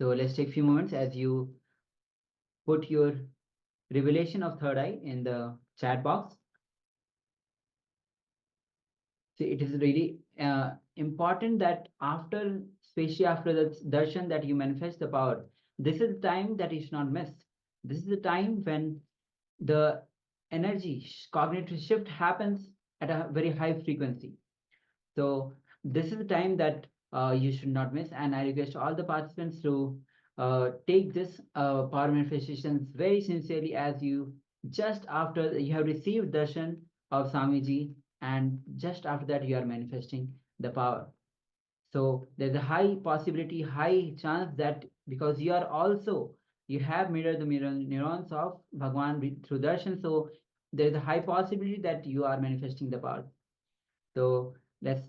So let's take a few moments as you put your revelation of third eye in the chat box. So it is really important that after, especially after the darshan, that you manifest the power. This is the time that you should not miss. This is the time when the energy cognitive shift happens at a very high frequency. So this is the time that you should not miss, and I request all the participants to take this power manifestations very sincerely, as you just after you have received darshan of Swamiji, and just after that you are manifesting the power. So there's a high possibility, high chance that because you are also, you have mirrored the mirror neurons of Bhagwan through darshan, so there is a high possibility that you are manifesting the power. So let's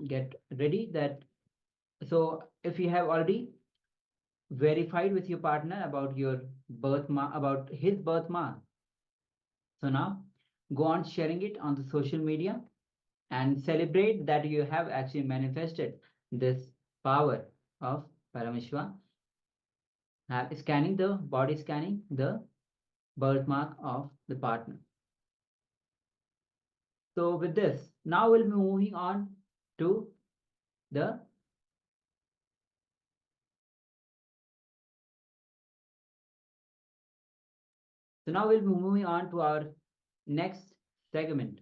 get ready that. So if you have already verified with your partner about your about his birth month, so now go on sharing it on the social media and celebrate that you have actually manifested this power of Paramashiva. Scanning the body, scanning the birthmark of the partner. So with this, now we'll be moving on to the our next segment,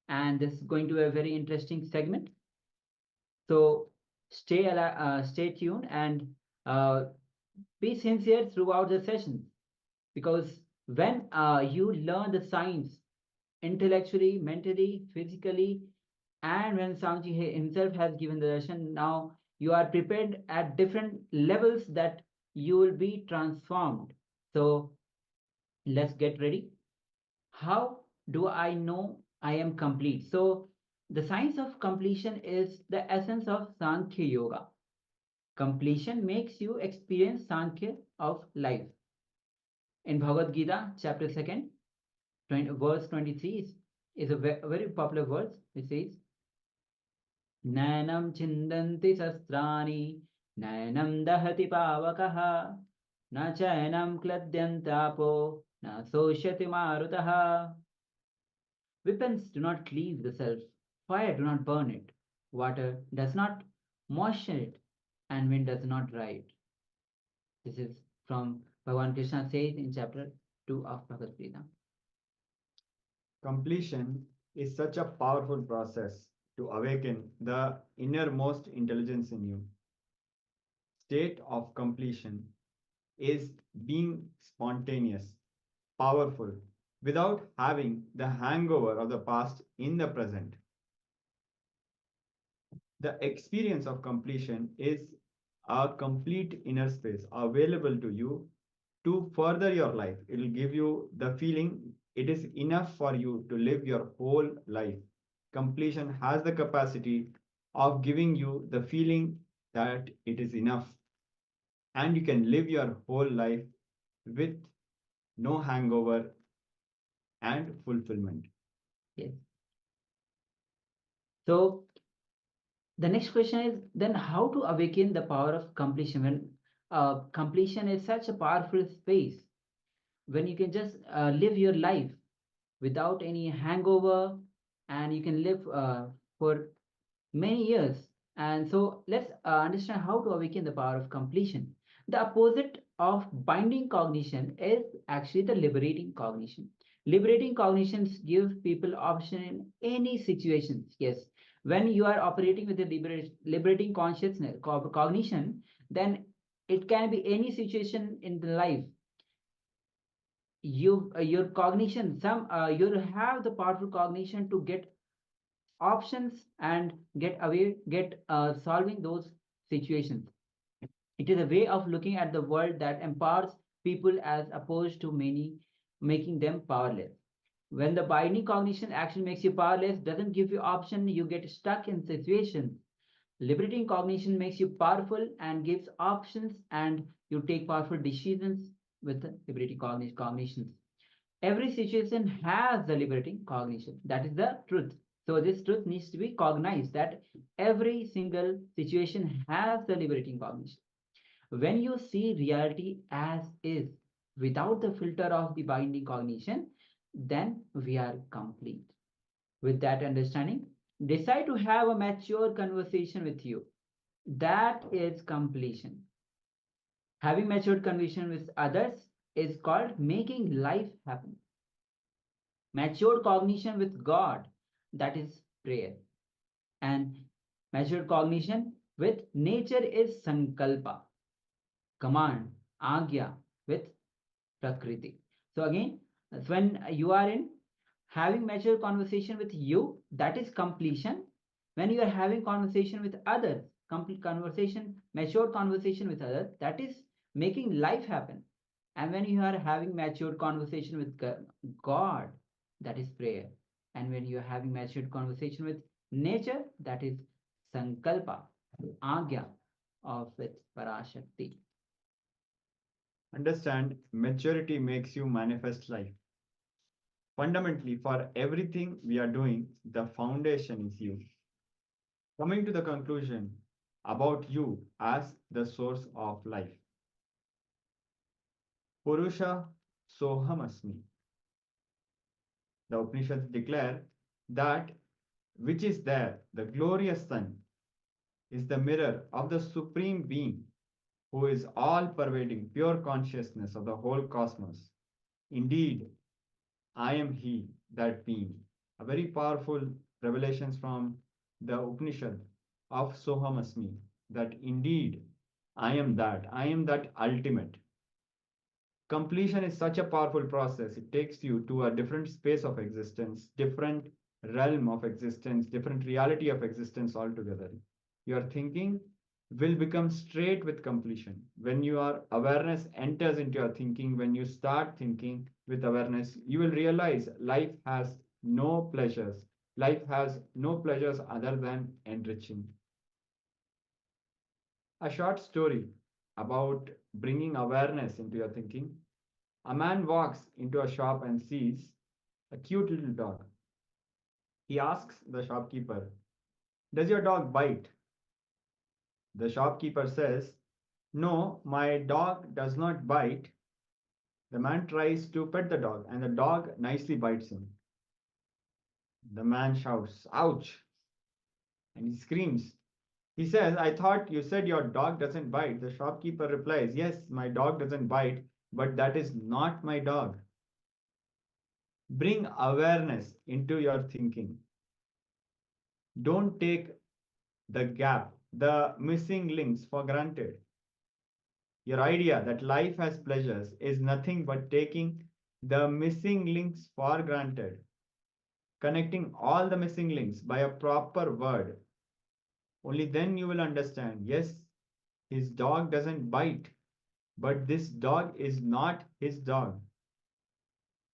and this is going to be a very interesting segment. So stay tuned and uh, be sincere throughout the session, because when you learn the science intellectually, mentally, physically, and when Swamiji himself has given the lesson, now you are prepared at different levels that you will be transformed. So let's get ready. How do I know I am complete? So the science of completion is the essence of Sankhya Yoga. Completion makes you experience Sankhya of life. In Bhagavad Gita, chapter 2nd, verse 23 is a very popular verse. It says, Nainam chindanti sastrani, nainam dahati pavakaha, na chayanam kladyantapo, na soshati marutaha. Weapons do not cleave the self, fire do not burn it, water does not moisten it, and wind does not dry it. This is from Bhagavan Krishna says in chapter 2 of Bhagavad Gita. Completion is such a powerful process to awaken the innermost intelligence in you. State of completion is being spontaneous, powerful, without having the hangover of the past in the present. The experience of completion is a complete inner space available to you to further your life. It will give you the feeling it is enough for you to live your whole life. Completion has the capacity of giving you the feeling that it is enough and you can live your whole life with no hangover and fulfillment. Yes. So the next question is then how to awaken the power of completion when completion is such a powerful space, when you can just live your life without any hangover, and you can live for many years. And so let's understand how to awaken the power of completion. The opposite of binding cognition is actually the liberating cognition. Liberating cognitions give people option in any situations. Yes, when you are operating with the liberating consciousness, cognition, then it can be any situation in the life. Your cognition, some you have the powerful cognition to get options and get away, get solving those situations. It is a way of looking at the world that empowers people as opposed to many making them powerless. When the binding cognition actually makes you powerless, doesn't give you option, you get stuck in situations. Liberating cognition makes you powerful and gives options, and you take powerful decisions with the liberating cognitions. Every situation has the liberating cognition. That is the truth. So this truth needs to be cognized that every single situation has the liberating cognition. When you see reality as is, without the filter of the binding cognition, then we are complete. With that understanding, decide to have a mature conversation with you. That is completion. Having matured conversation with others is called making life happen. Matured cognition with God, that is prayer. And matured cognition with nature is sankalpa, command, agya with prakriti. So again, when you are in having mature conversation with you, that is completion. When you are having conversation with others, complete conversation, mature conversation with others, that is making life happen. And when you are having matured conversation with God, that is prayer. And when you are having matured conversation with nature, that is sankalpa, agya of with parashakti. Understand, maturity makes you manifest life. Fundamentally, for everything we are doing, the foundation is you. Coming to the conclusion about you as the source of life. Purusha Sohamasmi. The Upanishads declare that which is there, the glorious sun, is the mirror of the Supreme Being who is all pervading pure consciousness of the whole cosmos. Indeed, I am He, that being. A very powerful revelations from the Upanishad of Sohamasmi, that indeed I am that ultimate. Completion is such a powerful process. It takes you to a different space of existence, different realm of existence, different reality of existence altogether. Your thinking will become straight with completion. When your awareness enters into your thinking, when you start thinking with awareness, you will realize life has no pleasures. Life has no pleasures other than enriching. A short story about bringing awareness into your thinking. A man walks into a shop and sees a cute little dog. He asks the shopkeeper, "Does your dog bite?" The shopkeeper says, "No, my dog does not bite." The man tries to pet the dog and the dog nicely bites him. The man shouts, "Ouch!" and he screams. He says, "I thought you said your dog doesn't bite." The shopkeeper replies, "Yes, my dog doesn't bite, but that is not my dog." Bring awareness into your thinking. Don't take the gap, the missing links for granted. Your idea that life has pleasures is nothing but taking the missing links for granted. Connecting all the missing links by a proper word. Only then you will understand, yes, his dog doesn't bite, but this dog is not his dog.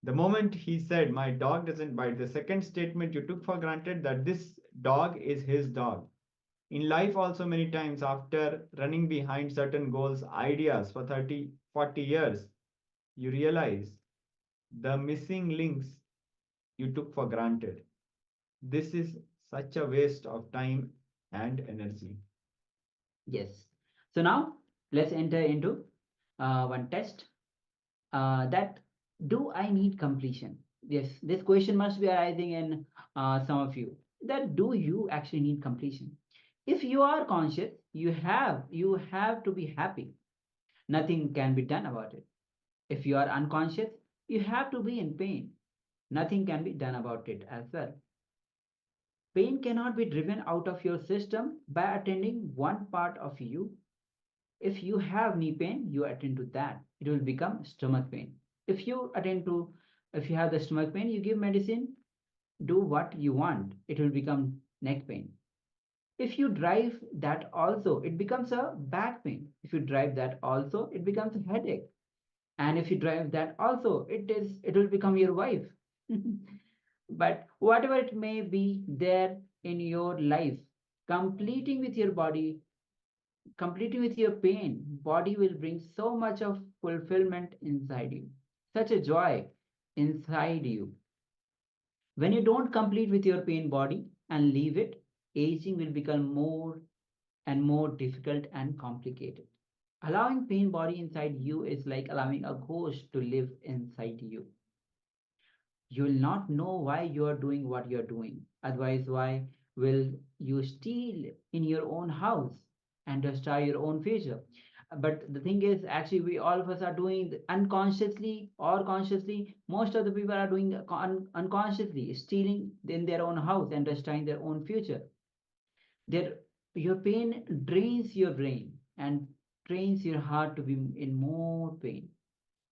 The moment he said, "My dog doesn't bite," the second statement you took for granted that this dog is his dog. In life also many times after running behind certain goals, ideas for 30, 40 years, you realize the missing links you took for granted. This is such a waste of time and energy. Yes. So now let's enter into one test. That do I need completion? Yes, this question must be arising in some of you. That do you actually need completion? If you are conscious, you have to be happy. Nothing can be done about it. If you are unconscious, you have to be in pain. Nothing can be done about it as well. Pain cannot be driven out of your system by attending one part of you. If you have knee pain, you attend to that. It will become stomach pain. If you attend to, if you have the stomach pain, you give medicine, do what you want. It will become neck pain. If you drive that also, it becomes a back pain. If you drive that also, it becomes a headache. And if you drive that also, it will become your wife. But whatever it may be there in your life, completing with your body, completing with your pain, body will bring so much of fulfillment inside you, such a joy inside you. When you don't complete with your pain body and leave it, aging will become more and more difficult and complicated. Allowing pain body inside you is like allowing a ghost to live inside you. You will not know why you are doing what you are doing. Otherwise, why will you steal in your own house and destroy your own future? But the thing is, actually, we all of us are doing unconsciously or consciously. Most of the people are doing unconsciously, stealing in their own house and destroying their own future. Their your pain drains your brain and trains your heart to be in more pain.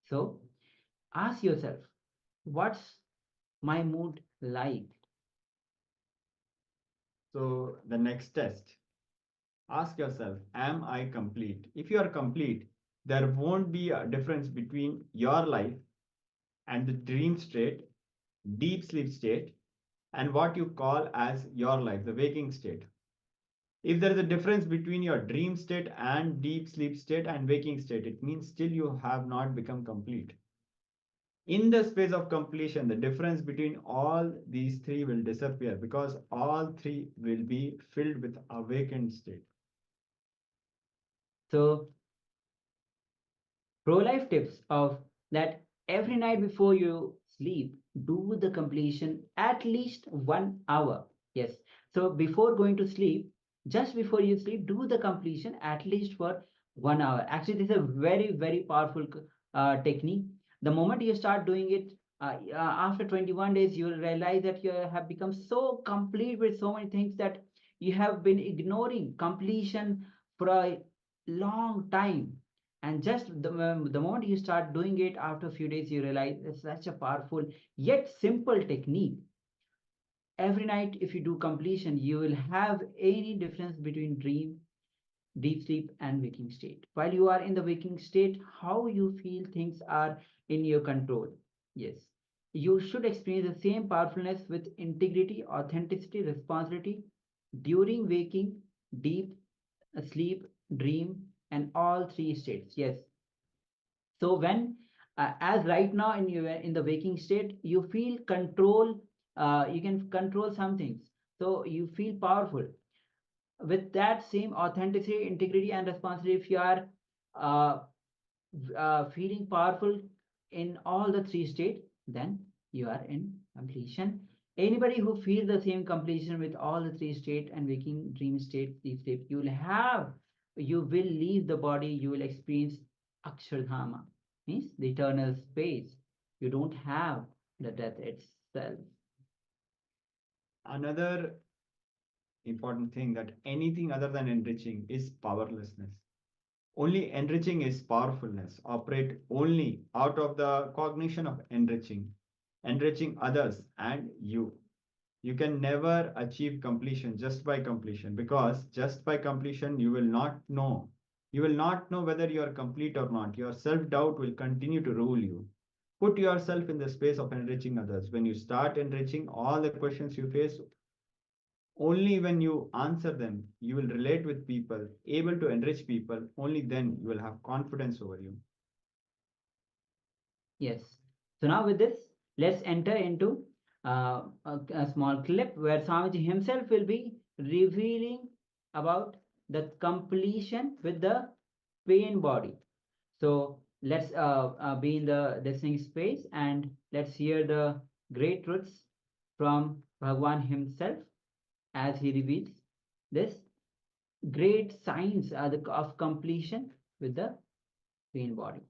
So ask yourself, what's my mood like? So the next test, ask yourself, am I complete? If you are complete, there won't be a difference between your life and the dream state, deep sleep state, and what you call as your life, the waking state. If there is a difference between your dream state and deep sleep state and waking state, it means still you have not become complete. In the space of completion, the difference between all these three will disappear because all three will be filled with awakened state. So, pro life tips of that every night before you sleep, do the completion at least 1 hour. Yes. So, before going to sleep, just before you sleep, do the completion at least for 1 hour. Actually, this is a very, very powerful technique. The moment you start doing it, after 21 days, you will realize that you have become so complete with so many things that you have been ignoring completion for a long time. And just the moment you start doing it, after a few days, you realize it's such a powerful yet simple technique. Every night, if you do completion, you will have any difference between dream, deep sleep, and waking state. While you are in the waking state, how you feel things are in your control. Yes, you should experience the same powerfulness with integrity, authenticity, responsibility during waking, deep sleep, dream, and all three states. Yes. So when, as right now in the waking state, you feel control, you can control some things. So you feel powerful. With that same authenticity, integrity, and responsibility, if you are uh, feeling powerful in all the three states, then you are in completion. Anybody who feels the same completion with all the three states and waking, dream state, deep sleep, you will leave the body, you will experience Akshardhama, means the eternal space. You don't have the death itself. Another important thing that anything other than enriching is powerlessness. Only enriching is powerfulness. Operate only out of the cognition of enriching others and you. You can never achieve completion just by completion because just by completion you will not know. You will not know whether you are complete or not. Your self doubt will continue to rule you. Put yourself in the space of enriching others. When you start enriching all the questions you face, only when you answer them, you will relate with people, able to enrich people, only then you will have confidence over you. Yes. So now with this, let's enter into a small clip where Swamiji himself will be revealing about the completion with the pain body. So let's be in the listening space and let's hear the great truths from Bhagwan himself as he reveals this great science of completion with the pain body.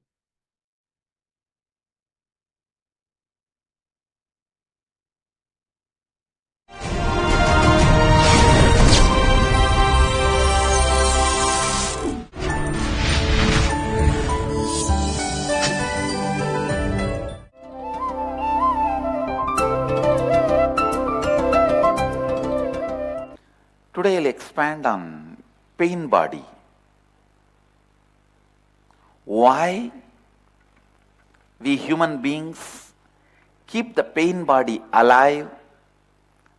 Today I'll expand on pain body. Why we human beings keep the pain body alive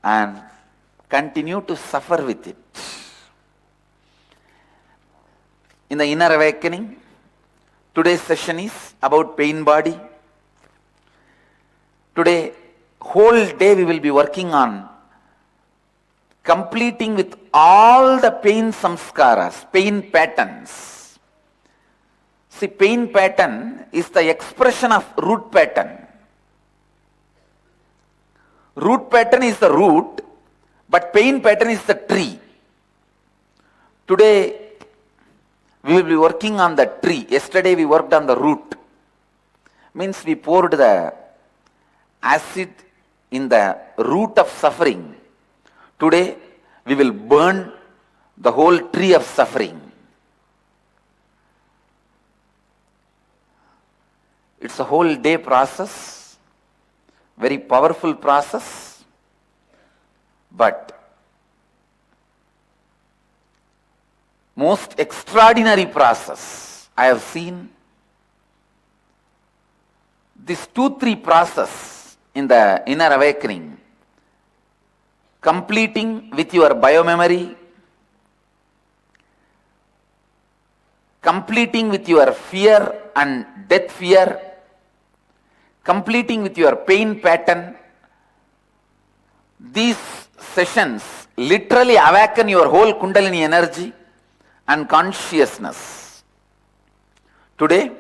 and continue to suffer with it. In the inner awakening, today's session is about pain body. Today, whole day we will be working on completing with all the pain samskaras, pain patterns, See, pain pattern is the expression of root pattern. Root pattern is the root, but pain pattern is the tree. Today, we will be working on the tree. Yesterday, we worked on the root. Means we poured the acid in the root of suffering. Today, we will burn the whole tree of suffering. It's a whole day process, very powerful process, but most extraordinary process I have seen. This 2-3 process in the inner awakening, completing with your biomemory, completing with your fear and death fear, completing with your pain pattern. These sessions literally awaken your whole Kundalini energy and consciousness. Today,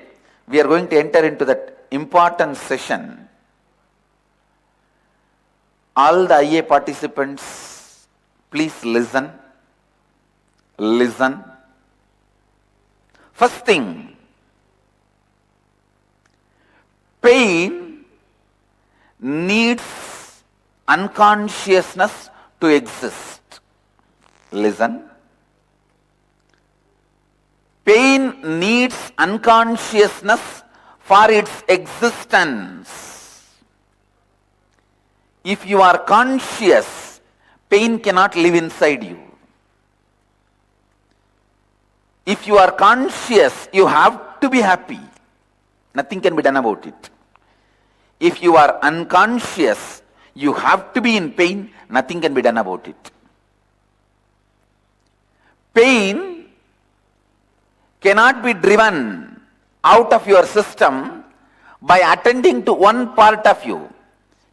we are going to enter into that important session. All the IA participants, please listen. Listen. First thing, pain needs unconsciousness to exist. Listen. Pain needs unconsciousness for its existence. If you are conscious, pain cannot live inside you. If you are conscious, you have to be happy. Nothing can be done about it. If you are unconscious, you have to be in pain. Nothing can be done about it. Pain cannot be driven out of your system by attending to one part of you.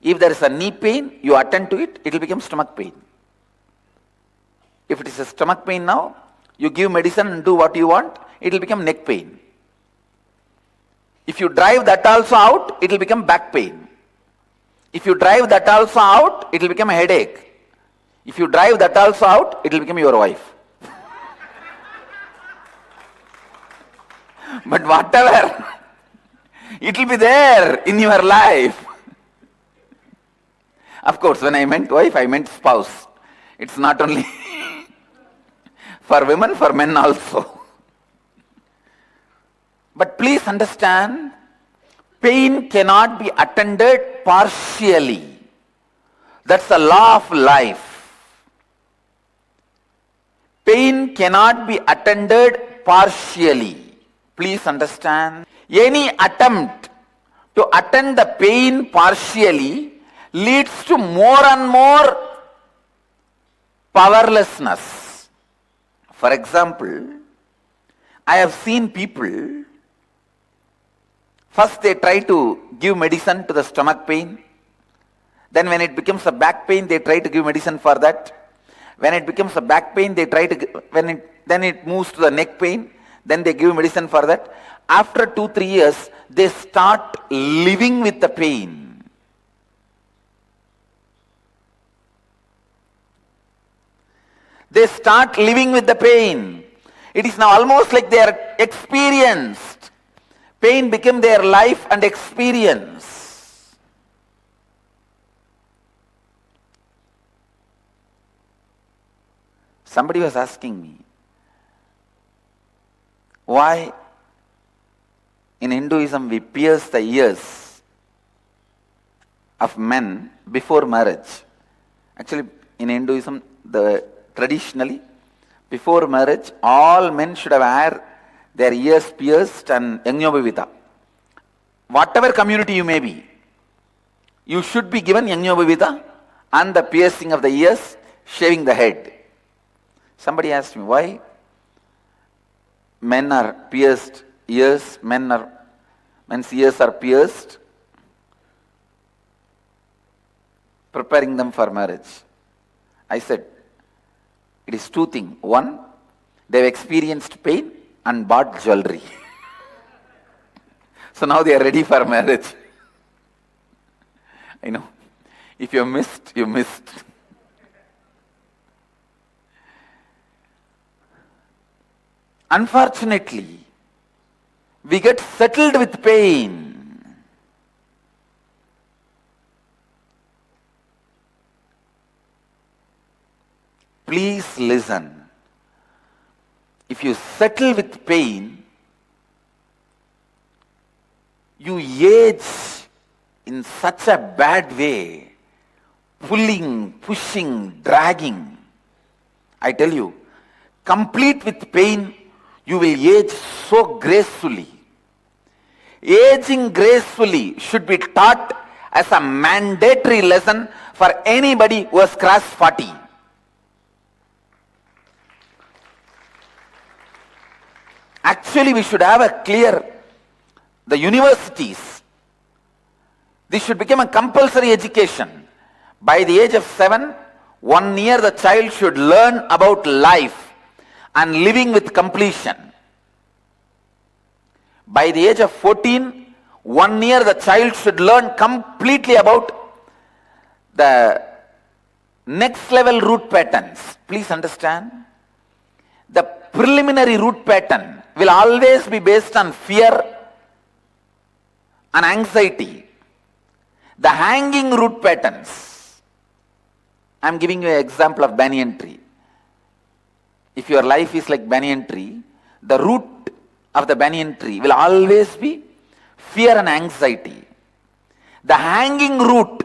If there is a knee pain, you attend to it, it will become stomach pain. If it is a stomach pain now, you give medicine and do what you want, it will become neck pain. If you drive that also out, it will become back pain. If you drive that also out, it will become a headache. If you drive that also out, it will become your wife. But whatever, it will be there in your life. Of course, when I meant wife, I meant spouse. It's not only for women, for men also. But please understand, pain cannot be attended partially. That's the law of life. Pain cannot be attended partially. Please understand, any attempt to attend the pain partially leads to more and more powerlessness. For example, I have seen people, first they try to give medicine to the stomach pain. Then when it becomes a back pain, they try to give medicine for that. When it becomes a back pain, they try to, then it moves to the neck pain. Then they give medicine for that. After 2-3 years, they start living with the pain. They start living with the pain. It is now almost like they are experienced. Pain became their life and experience. Somebody was asking me, why in Hinduism we pierce the ears of men before marriage? Actually, in Hinduism, traditionally, before marriage, all men should have had their ears pierced and yajñobhivita. Whatever community you may be, you should be given yajñobhivita and the piercing of the ears, shaving the head. Somebody asked me, why men are pierced ears, men's ears are pierced, preparing them for marriage. I said, it is 2 things. One, they have experienced pain and bought jewelry. So now they are ready for marriage. I know. If you missed, you missed. Unfortunately, we get settled with pain. Please listen. If you settle with pain, you age in such a bad way, pulling, pushing, dragging. I tell you, complete with pain, you will age so gracefully. Aging gracefully should be taught as a mandatory lesson for anybody who has crossed 40. Actually, we should have a clear, the universities, this should become a compulsory education. By the age of 7, 1 year the child should learn about life and living with completion. By the age of 14, 1 year the child should learn completely about the next level root patterns. Please understand, the preliminary root pattern will always be based on fear and anxiety. The hanging root patterns, I am giving you an example of banyan tree. If your life is like banyan tree, the root of the banyan tree will always be fear and anxiety. The hanging root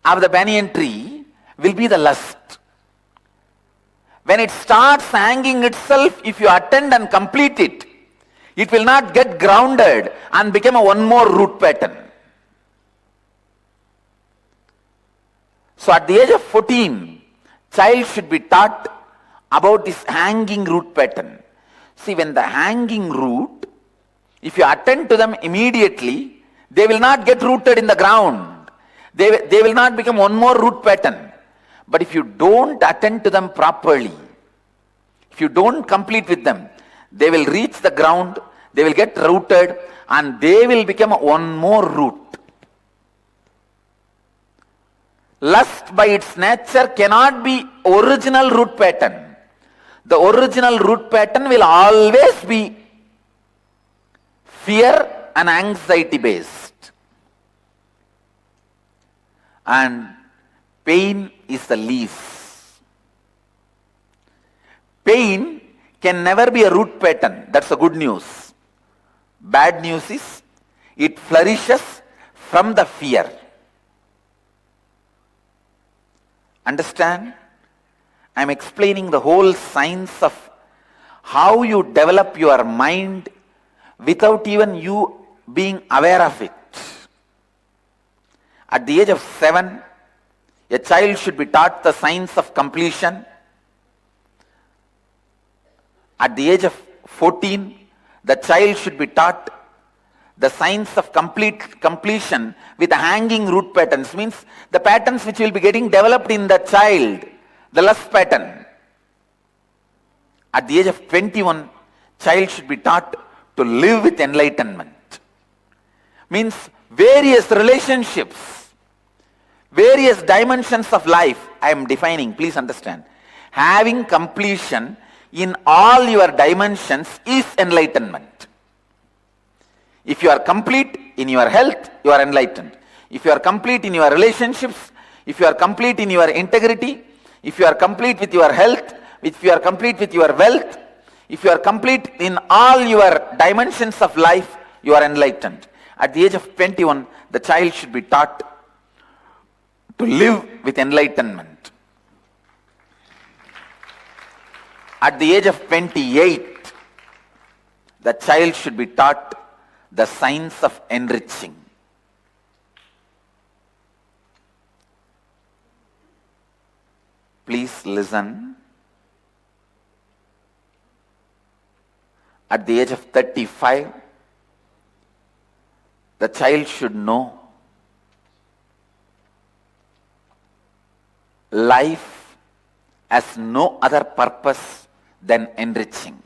of the banyan tree will be the lust. When it starts hanging itself, if you attend and complete it, it will not get grounded and become a one more root pattern. So at the age of 14, child should be taught about this hanging root pattern. See, when the hanging root, if you attend to them immediately, they will not get rooted in the ground. They will not become one more root pattern. But if you don't attend to them properly, if you don't complete with them, they will reach the ground, they will get rooted, and they will become one more root. Lust by its nature cannot be original root pattern. The original root pattern will always be fear and anxiety based. And pain is the leaf. Pain can never be a root pattern. That's the good news. Bad news is it flourishes from the fear. Understand? I am explaining the whole science of how you develop your mind without even you being aware of it. At the age of 7, a child should be taught the science of completion. At the age of 14, the child should be taught the science of completion with the hanging root patterns, means the patterns which will be getting developed in the child, the lust pattern. At the age of 21, child should be taught to live with enlightenment. Means various relationships, various dimensions of life I am defining, please understand. Having completion in all your dimensions is enlightenment. If you are complete in your health, you are enlightened. If you are complete in your relationships, if you are complete in your integrity, if you are complete with your health, if you are complete with your wealth, if you are complete in all your dimensions of life, you are enlightened. At the age of 21, the child should be taught to live with enlightenment. At the age of 28, the child should be taught the science of enriching. Please listen. At the age of 35, the child should know life has no other purpose than enriching.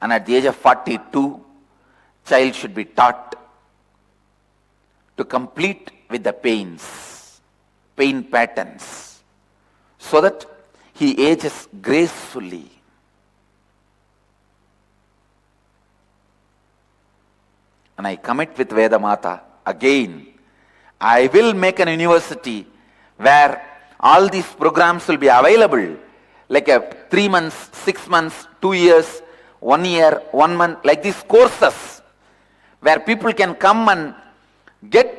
And at the age of 42, child should be taught to complete with the pain patterns, so that he ages gracefully. And I commit with Vedamata again, I will make an university where all these programs will be available, like a 3 months, 6 months, 2 years, 1 year, 1 month, like these courses, where people can come and get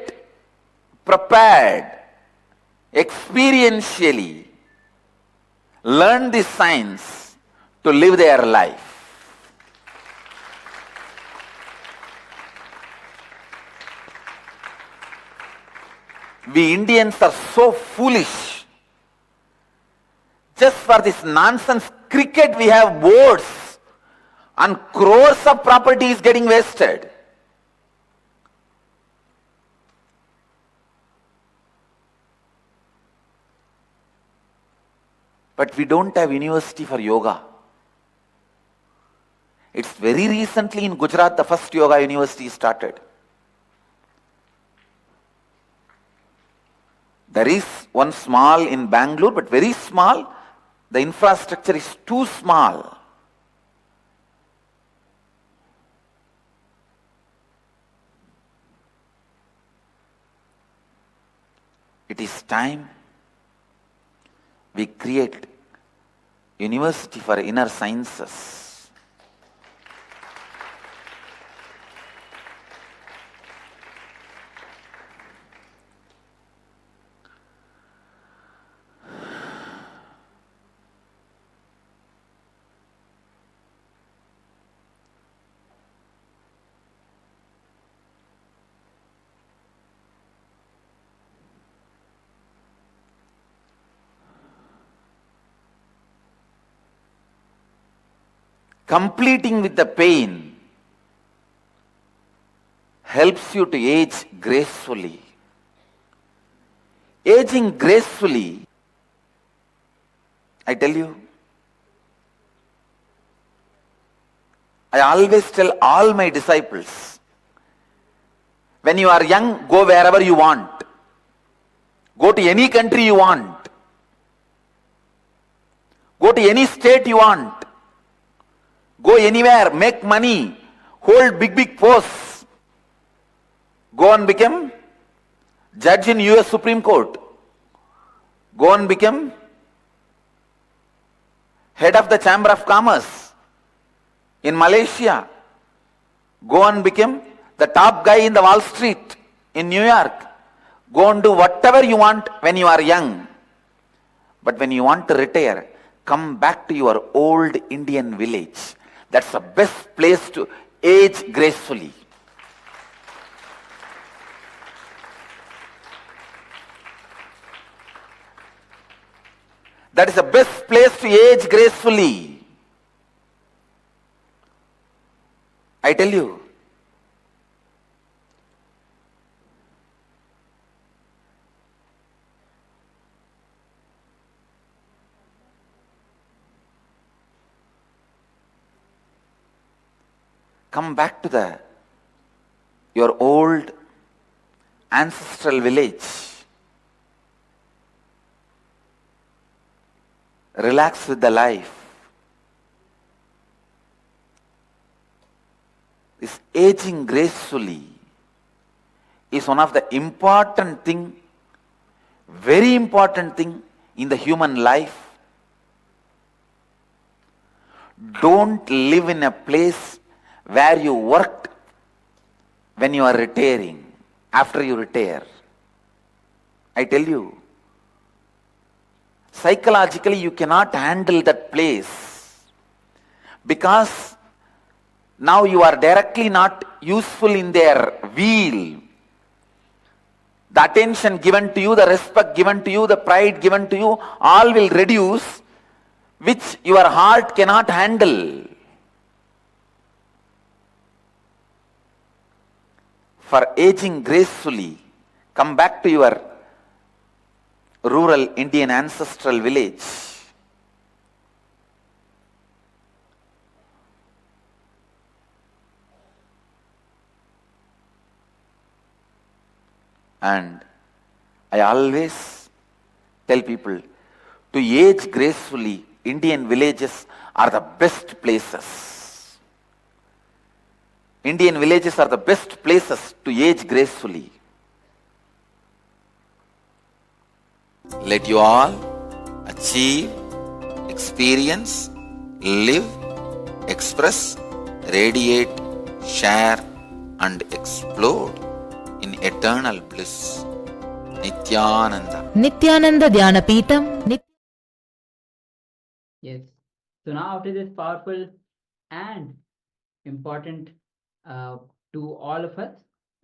prepared, experientially, learn this science to live their life. We Indians are so foolish. Just for this nonsense cricket, we have boards and crores of properties getting wasted. But we don't have university for yoga. It's very recently in Gujarat the first yoga university started. There is one small in Bangalore, but very small. The infrastructure is too small. It is time we create university for inner sciences. Completing with the pain helps you to age gracefully. Aging gracefully, I tell you, I always tell all my disciples, when you are young, go wherever you want. Go to any country you want. Go to any state you want. Go anywhere, make money, hold big posts. Go and become judge in US Supreme Court. Go and become head of the Chamber of Commerce in Malaysia. Go and become the top guy in the Wall Street in New York. Go and do whatever you want when you are young. But when you want to retire, come back to your old Indian village. That's the best place to age gracefully. That is the best place to age gracefully. I tell you. Come back to your old ancestral village. Relax with the life. This aging gracefully is one of the important thing, very important thing in the human life. Don't live in a place where you worked when you are retiring, after you retire. I tell you, psychologically you cannot handle that place, because now you are directly not useful in their wheel. The attention given to you, the respect given to you, the pride given to you, all will reduce, which your heart cannot handle. For aging gracefully, come back to your rural Indian ancestral village. And I always tell people, to age gracefully, Indian villages are the best places. Indian villages are the best places to age gracefully. Let you all achieve, experience, live, express, radiate, share, and explode in eternal bliss. Nityananda. Nityananda Dhyana Peetham. Yes. So now after this powerful and important to all of us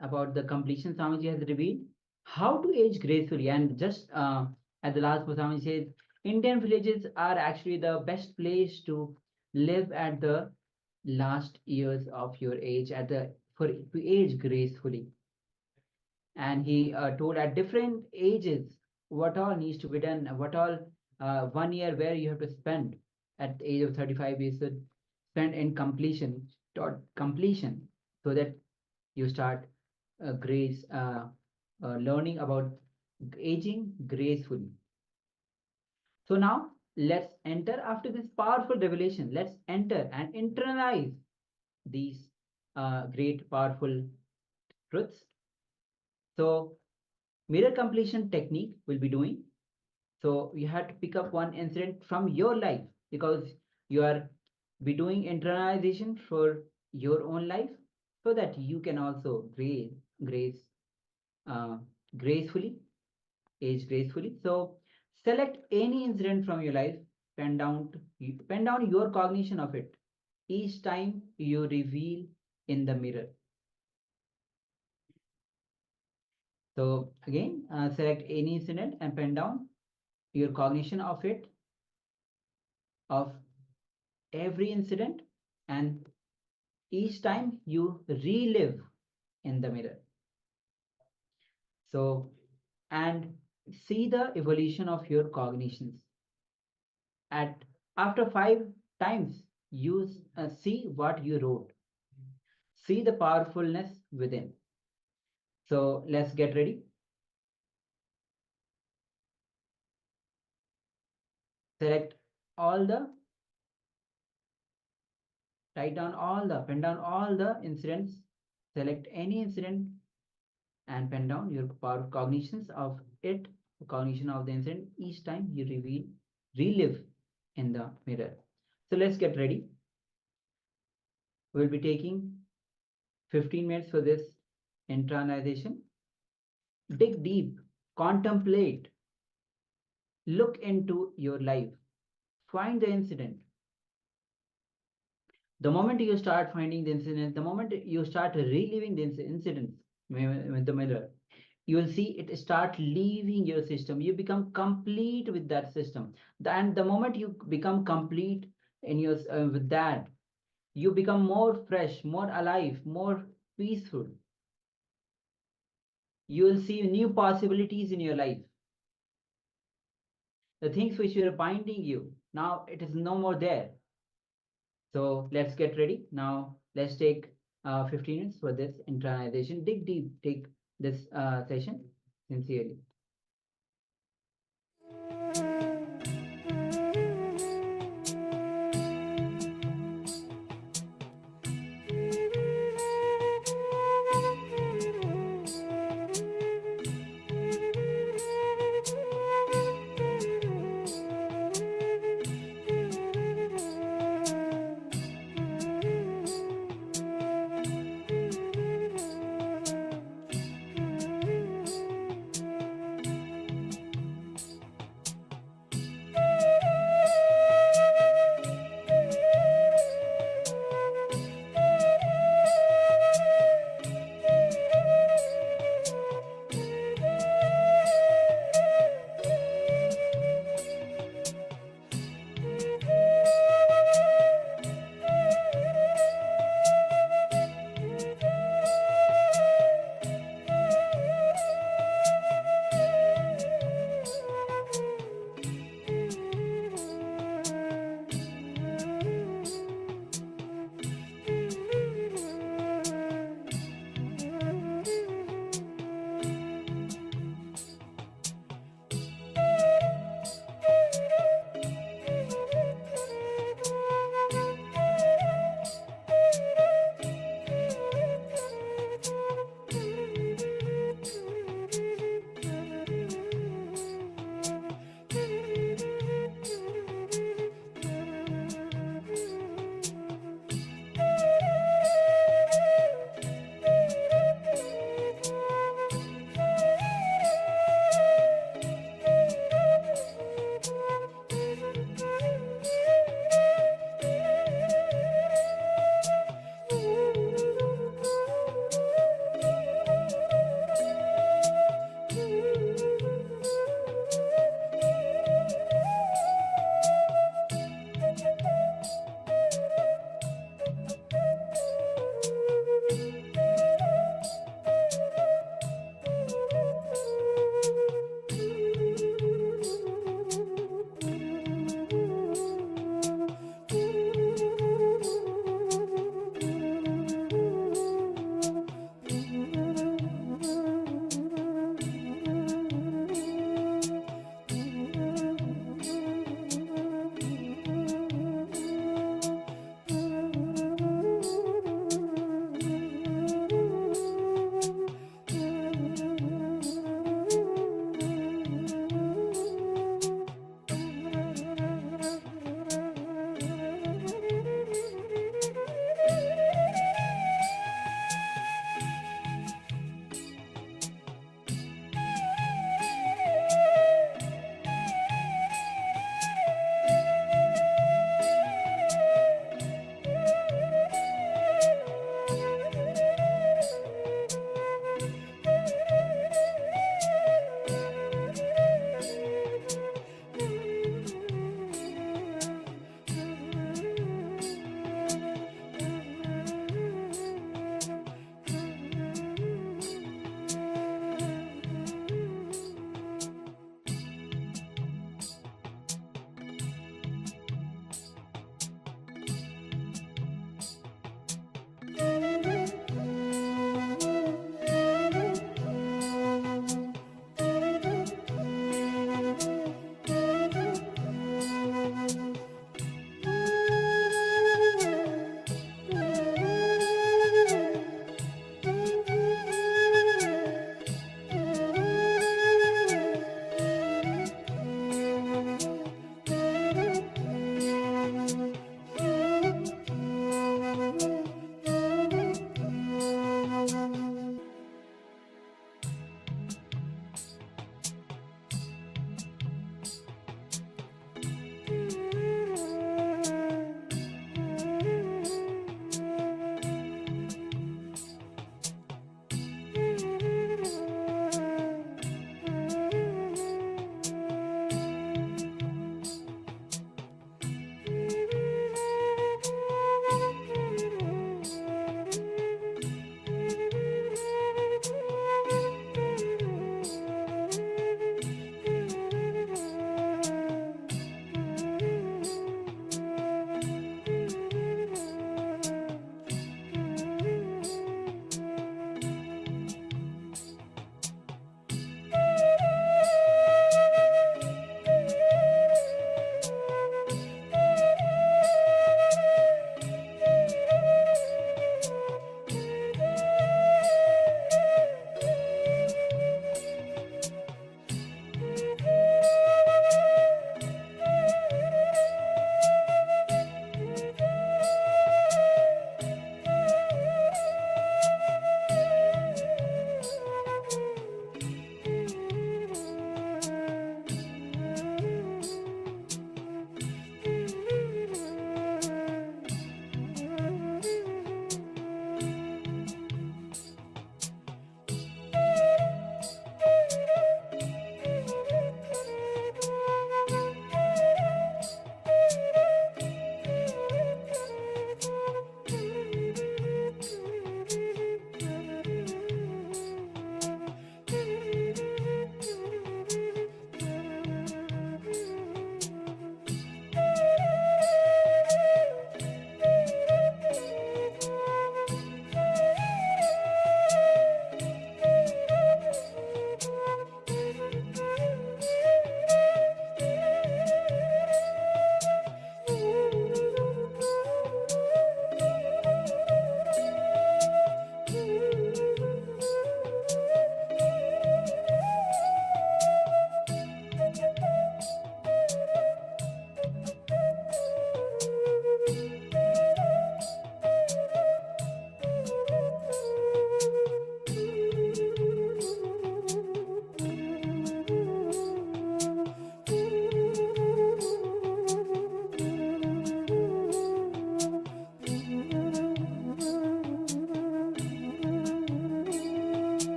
about the completion, Swamiji has revealed how to age gracefully. And just at the last, Swamiji says, Indian villages are actually the best place to live at the last years of your age, to age gracefully. And he told at different ages what all needs to be done, what all 1 year where you have to spend at the age of 35 years should spend in completion, toward completion, so that you start learning about aging gracefully. So now let's enter after this powerful revelation. Let's enter and internalize these great powerful truths. So mirror completion technique will be doing. So you have to pick up one incident from your life, because you are be doing internalization for your own life, so that you can also uh, gracefully, age gracefully. So select any incident from your life, pen down your cognition of it each time you reveal in the mirror. So again, select any incident and pen down your cognition of it, of every incident, and each time you relive in the mirror. So, and see the evolution of your cognitions. At after 5 times, you see what you wrote. See the powerfulness within. So let's get ready. Select all the, pen down all the incidents. Select any incident and pen down your power cognitions of it, cognition of the incident each time you relive in the mirror. So let's get ready. We'll be taking 15 minutes for this internalization. Dig deep, contemplate, look into your life, find the incident. The moment you start finding the incident, the moment you start reliving the incidents with the mirror, you will see it start leaving your system. You become complete with that system. And the moment you become complete in your with that, you become more fresh, more alive, more peaceful. You will see new possibilities in your life. The things which were binding you, now it is no more there. So let's get ready. Now let's take 15 minutes for this internalization. Dig deep, take this session sincerely.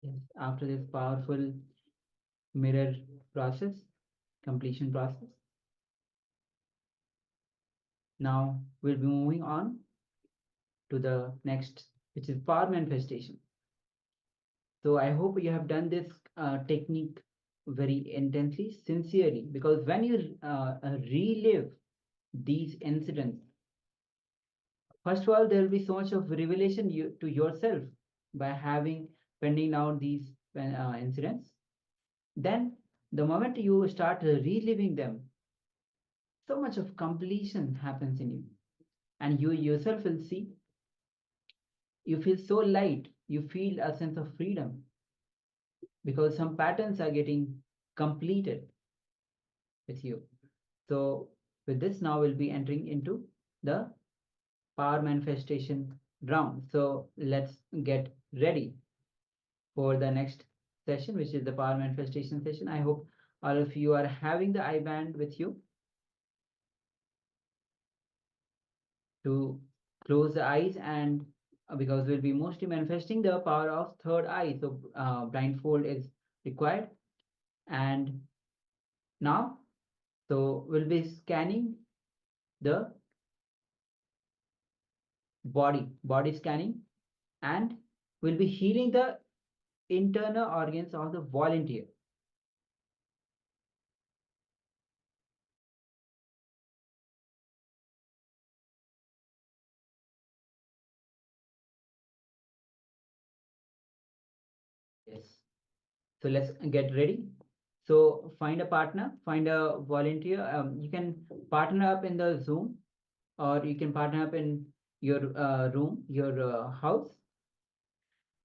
Yes, after this powerful mirror process, completion process, now we'll be moving on to the next, which is power manifestation. So I hope you have done this technique very intensely, sincerely, because when you relive these incidents, first of all, there will be so much of revelation to yourself by having pending down these incidents. Then, the moment you start reliving them, so much of completion happens in you, and you yourself will see. You feel so light. You feel a sense of freedom because some patterns are getting completed with you. So, with this, now we'll be entering into the power manifestation round. So, let's get ready for the next session, which is the power manifestation session. I hope all of you are having the eye band with you to close the eyes, and because we'll be mostly manifesting the power of third eye, so blindfold is required. And now, so we'll be scanning the body scanning, and we'll be healing the internal organs of the volunteer. Yes. So let's get ready. So find a partner, find a volunteer. You can partner up in the Zoom, or you can partner up in your room, your house.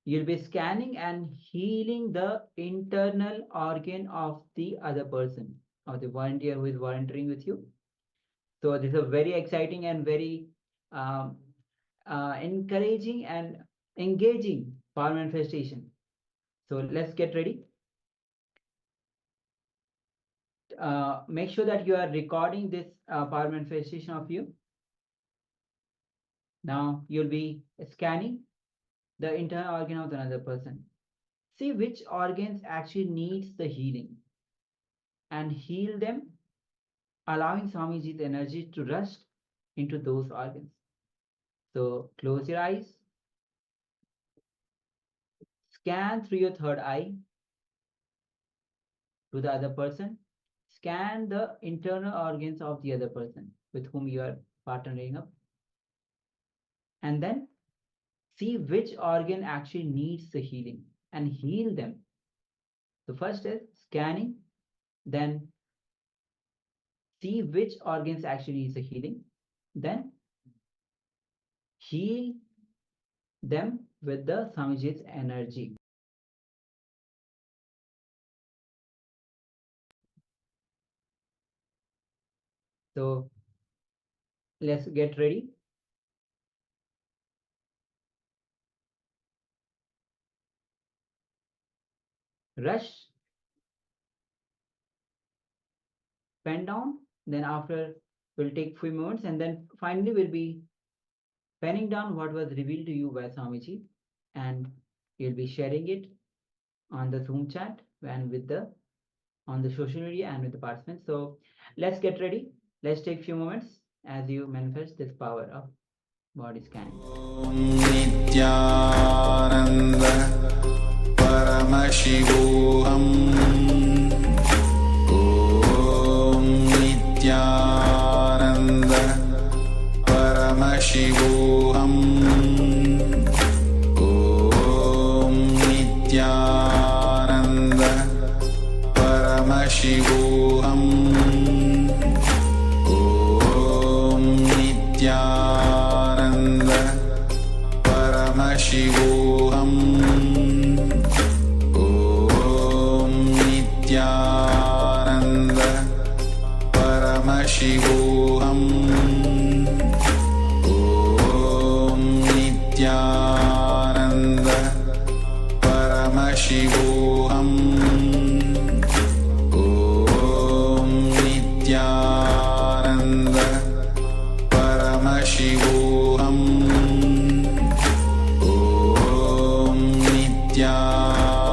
You'll be scanning and healing the internal organ of the other person, of the volunteer who is volunteering with you. So this is a very exciting and very um, encouraging and engaging power manifestation. So let's get ready. Make sure that you are recording this power manifestation of you. Now you'll be scanning the internal organ of another person. See which organs actually needs the healing and heal them, allowing Swamiji's energy to rush into those organs. So close your eyes, scan through your third eye to the other person, scan the internal organs of the other person with whom you are partnering up, and then see which organ actually needs the healing and heal them. So first is scanning, then see which organs actually needs the healing, then heal them with the Swamiji's energy. So let's get ready. Rush, pen down, then after we'll take few moments, and then finally we'll be penning down what was revealed to you by Swamiji, and you'll be sharing it on the Zoom chat and with the on the social media and with the participants. So let's get ready. Let's take few moments as you manifest this power of body scanning. Nityananda Paramashivoham Om Nityananda Paramashivoham Om Nityananda Paramashivoham Om Nityananda Paramashivoham Om Nityananda Paramashivoham Om Nityananda Paramashivoham Om Nityananda Paramashivoham Om Nityananda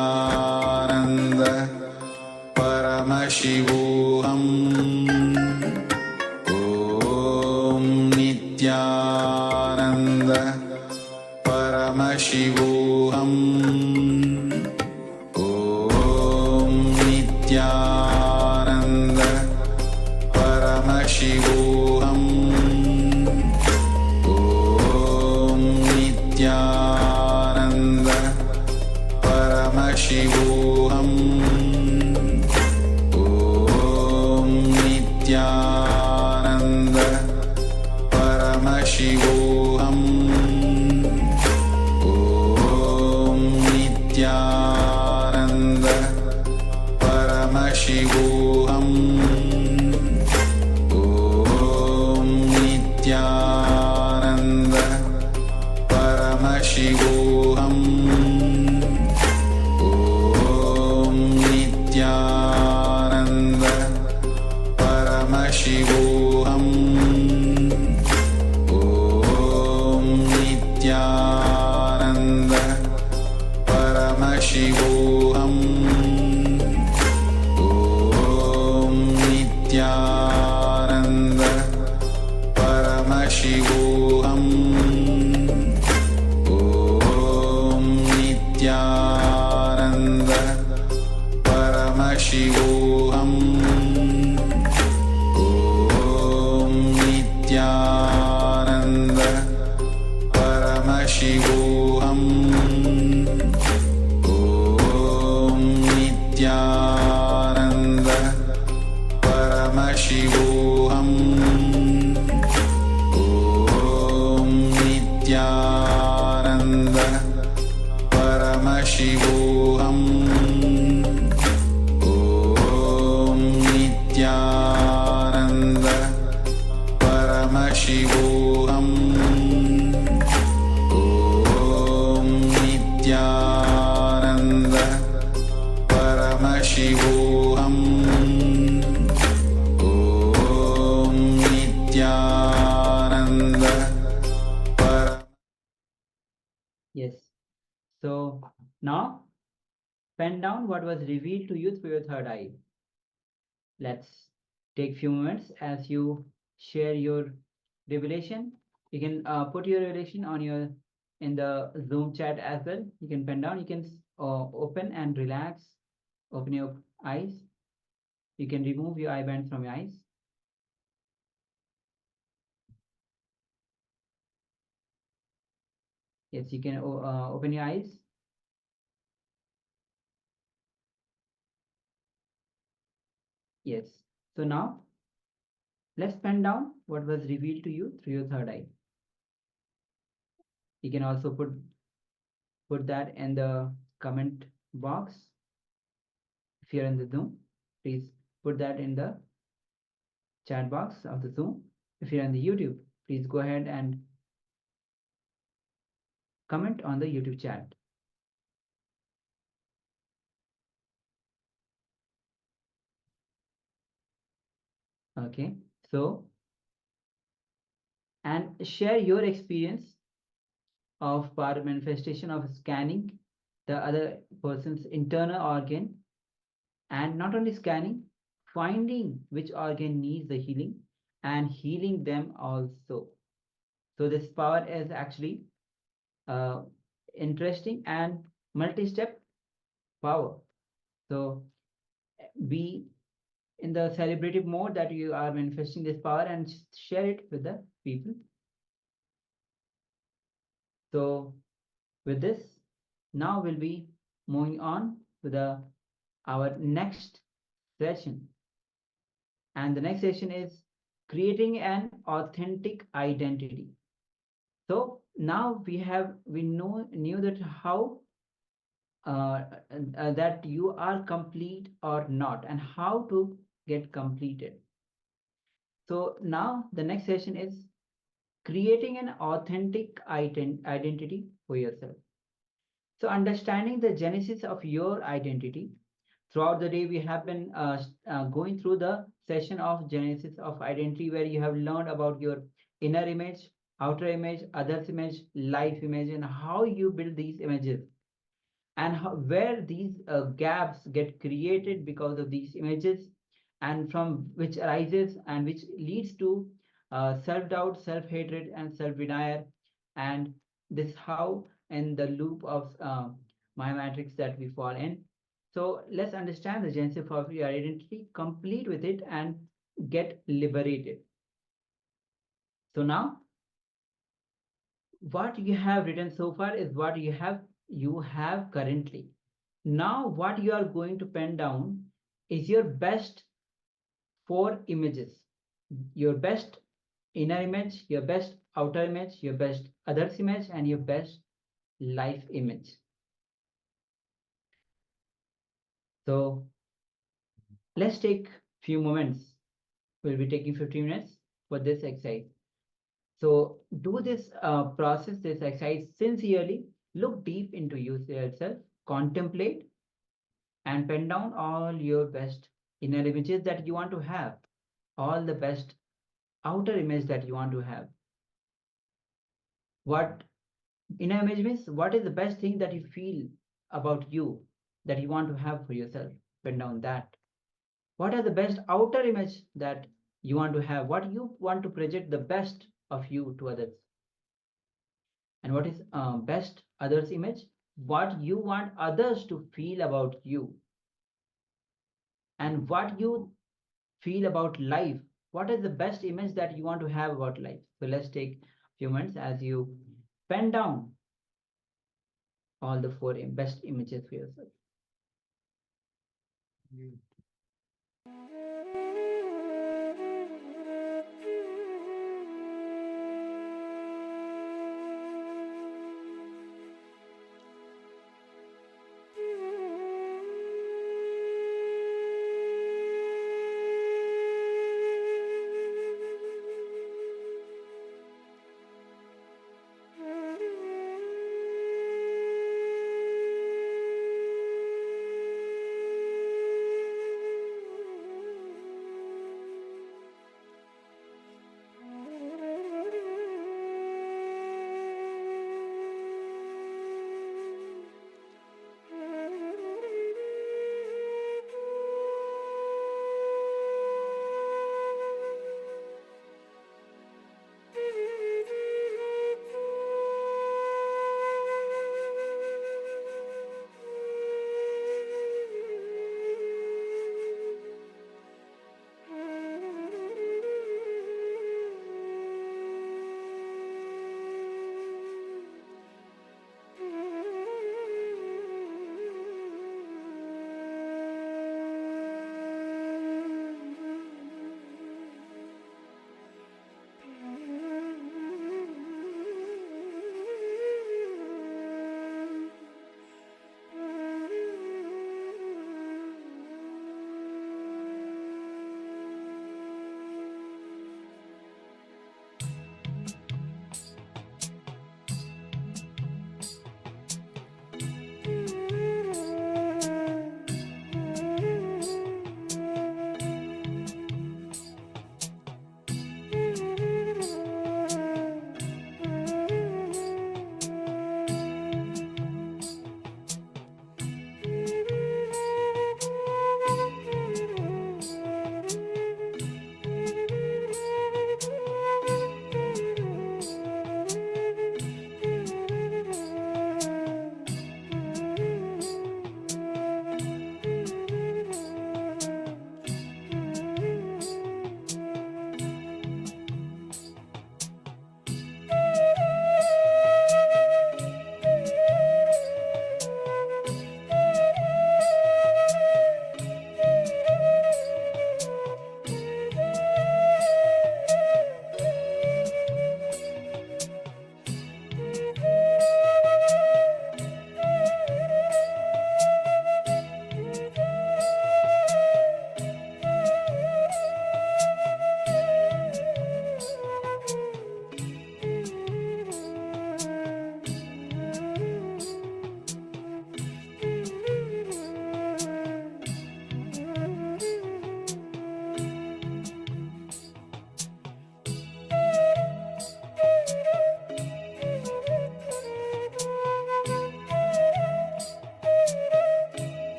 Nityanand परमशिवोऽहम् ॐ नित्यानन्द परमशिवोऽहम् ॐ नित्यानन्द परमशिवोऽहम् ॐ नित्यानन्द परमशिवोऽहम् ॐ नित्यानन्द परमशिवोऽहम् ॐ नित्यानन्द परमशिवोऽहम् ॐ नित्यानन्द परमशिवोऽहम् ॐ नित्यानन्द परमशिवोऽहम् ॐ नित्यानन्द परमशिवोऽहम् ॐ नित्यानन्द परमशिवोऽहम् ॐ नित्यानन्द परमशिवोऽहम् ॐ नित्यानन्द परमशिवोऽहम् ॐ नित्यानन्द परमशिवोऽहम् ॐ नित्यानन्द परमशिवोऽहम् ॐ नित्यानन्द परमशिवोऽहम् ॐ नित्यानन्द परमशिवोऽहम् ॐ नित्यानन्द पर Yes. So now pen down what was revealed to you through your third eye. Let's take few moments as you share your revelation. You can put your revelation on your in the Zoom chat as well. You can pen down. You can open and relax. Open your eyes. You can remove your eye bands from your eyes. Yes, you can open your eyes. Yes. So now let's pen down what was revealed to you through your third eye. You can also put that in the comment box. If you're in the Zoom, please put that in the chat box of the Zoom. If you're on the YouTube, please go ahead and comment on the YouTube chat. Okay, so and share your experience of power manifestation of scanning the other person's internal organ, and not only scanning, finding which organ needs the healing and healing them also. So this power is actually interesting and multi-step power. So be in the celebrative mode that you are manifesting this power and share it with the people. So with this, now we'll be moving on to our next session. And the next session is creating an authentic identity. So now we knew that how that you are complete or not, and how to get completed. So now the next session is creating an authentic identity for yourself. So understanding the genesis of your identity. Throughout the day, we have been going through the session of genesis of identity, where you have learned about your inner image, outer image, others image, life image, and how you build these images. and where these gaps get created because of these images, and from which arises and which leads to self-doubt, self-hatred, and self-denial. And this how in the loop of Maya matrix that we fall in. So let's understand the genesis of your identity, complete with it, and get liberated. So now what you have written so far is what you have currently. Now what you are going to pen down is your best 4 images, your best inner image, your best outer image, your best others image, and your best life image. So let's take few moments. We'll be taking 15 minutes for this exercise. So do this process, this exercise sincerely. Look deep into yourself, contemplate, and pen down all your best inner images that you want to have, all the best outer image that you want to have. What inner image means, what is the best thing that you feel about you that you want to have for yourself? Pen down that. What are the best outer image that you want to have? What you want to project the best of you to others? And what is best others image? What you want others to feel about you, and what you feel about life. What is the best image that you want to have about life? So let's take a few minutes as you pen down all the 4 best images for yourself.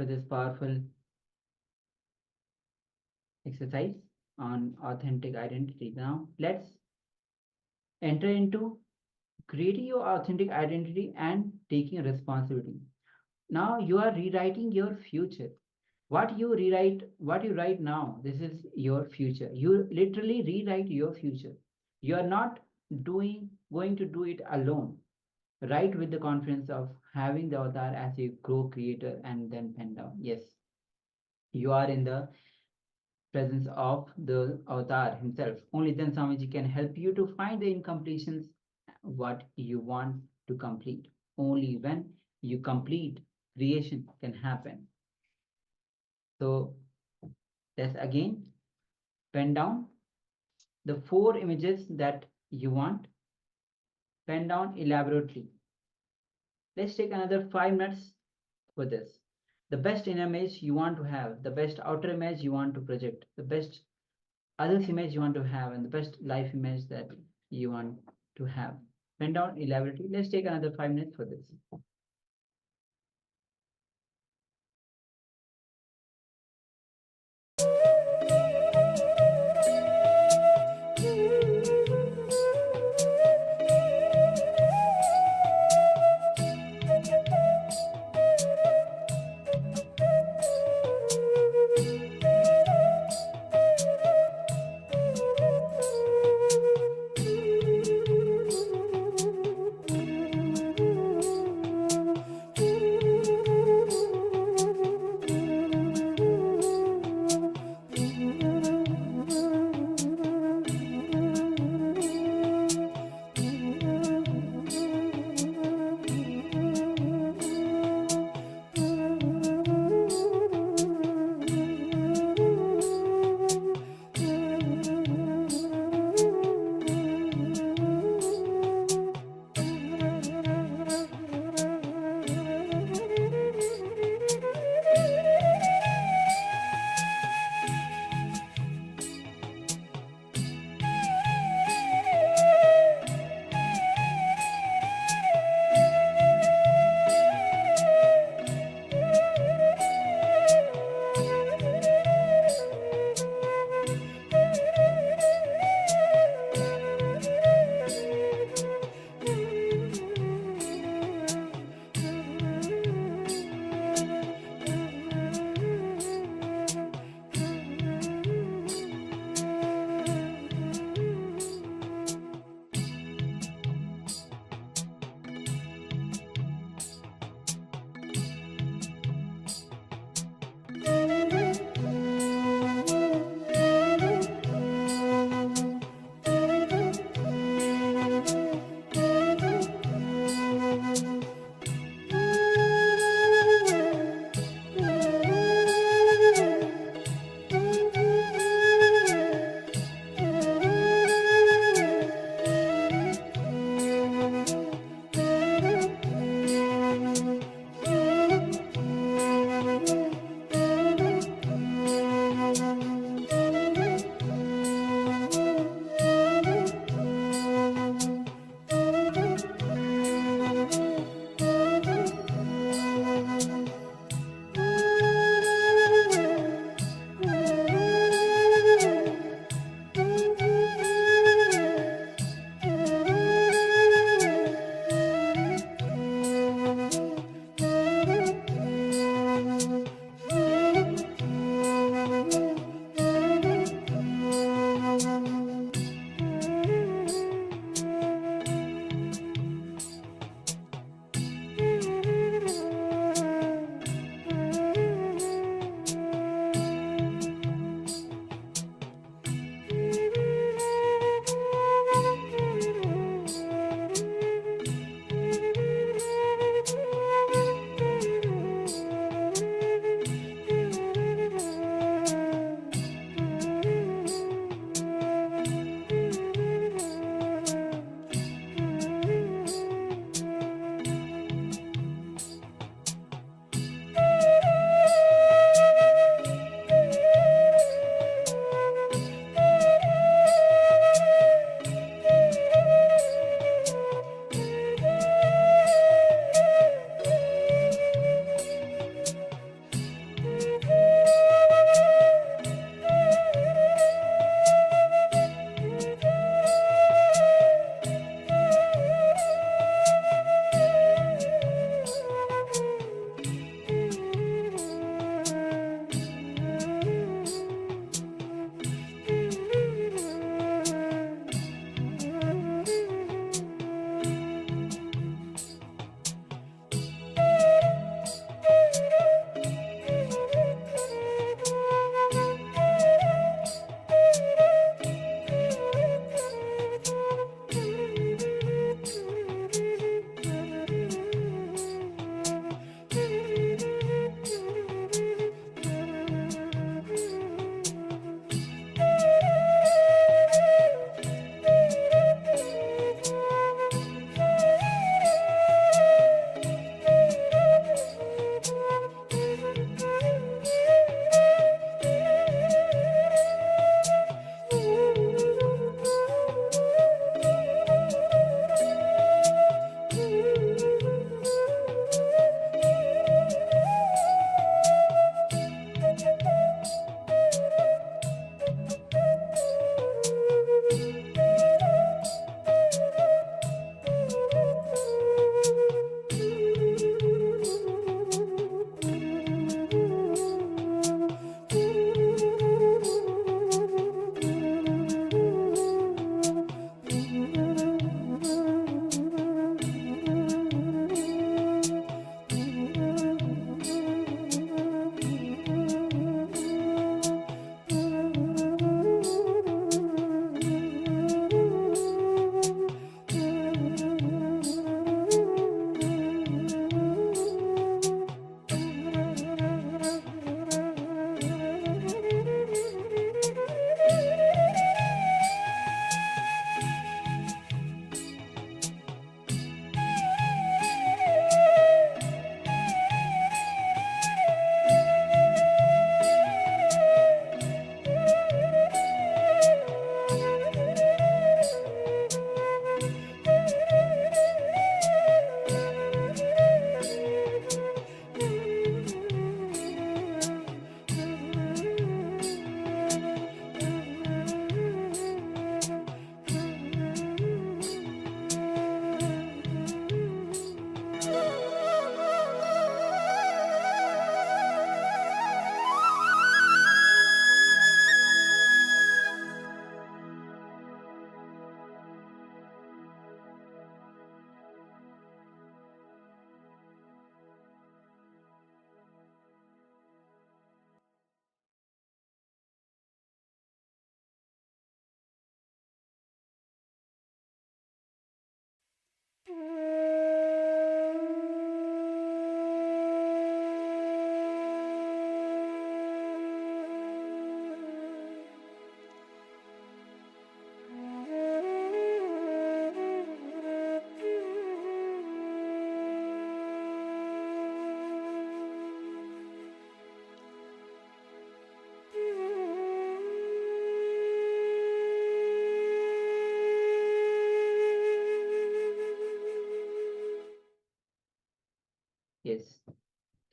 after this powerful exercise on authentic identity. Now, let's enter into creating your authentic identity and taking responsibility. Now you are rewriting your future. What you write now, this is your future. You literally rewrite your future. You are not going to do it alone. Write with the confidence of having the avatar as a co-creator and then pen down. Yes, you are in the presence of the avatar himself. Only then Swamiji can help you to find the incompletions, what you want to complete. Only when you complete, creation can happen. So let's again pen down the 4 images that you want. Pen down elaborately. Let's take another 5 minutes for this. The best inner image you want to have, the best outer image you want to project, the best others image you want to have, and the best life image that you want to have. Pen down elaborately. Let's take another 5 minutes for this.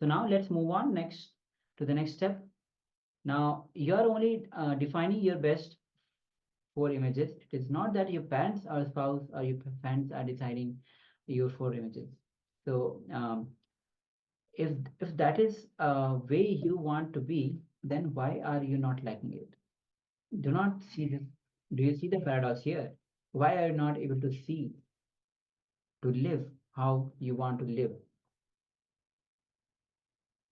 now let's move on to the next step. Now you're only defining your best 4 images. It is not that your parents or spouse or your friends are deciding your 4 images. So if that is a way you want to be, then why are you not liking it? Do not see this. Do you see the paradox here? Why are you not able to see, to live how you want to live?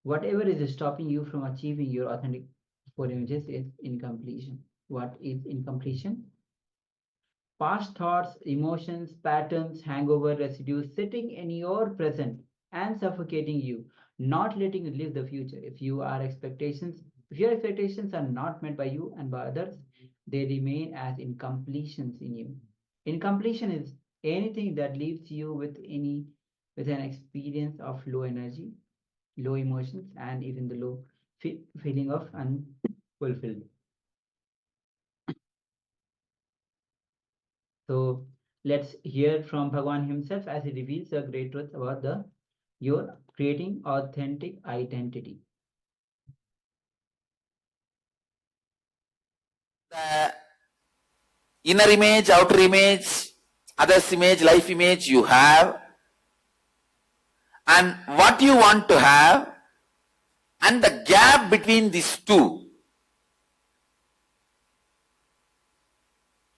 Whatever is stopping you from achieving your authentic 4 images is incompletion. What is incompletion? Past thoughts, emotions, patterns, hangover residues sitting in your present and suffocating you, not letting you live the future. If your expectations are not met by you and by others, they remain as incompletions in you. Incompletion is anything that leaves you with an experience of low energy, low emotions, and even the low feeling of unfulfilled. So let's hear from Bhagwan himself as he reveals a great truth about your creating authentic identity. The inner image, outer image, others image, life image you have, and what you want to have, and the gap between these two.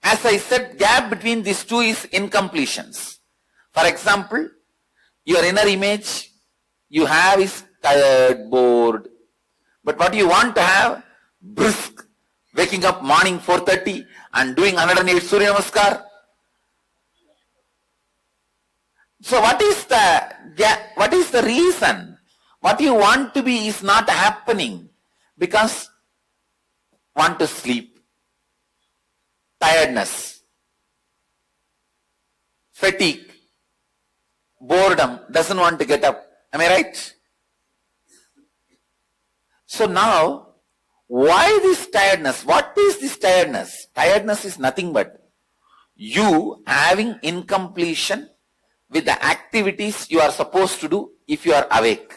As I said, gap between these two is incompletions. For example, your inner image you have is tired, bored. But what you want to have, brisk, waking up morning 4:30 and doing 108 Surya Namaskar. So what is the reason? What you want to be is not happening because want to sleep. Tiredness, fatigue, boredom, doesn't want to get up. Am I right? So now, why this tiredness? What is this tiredness? Tiredness is nothing but you having incompletion with the activities you are supposed to do if you are awake.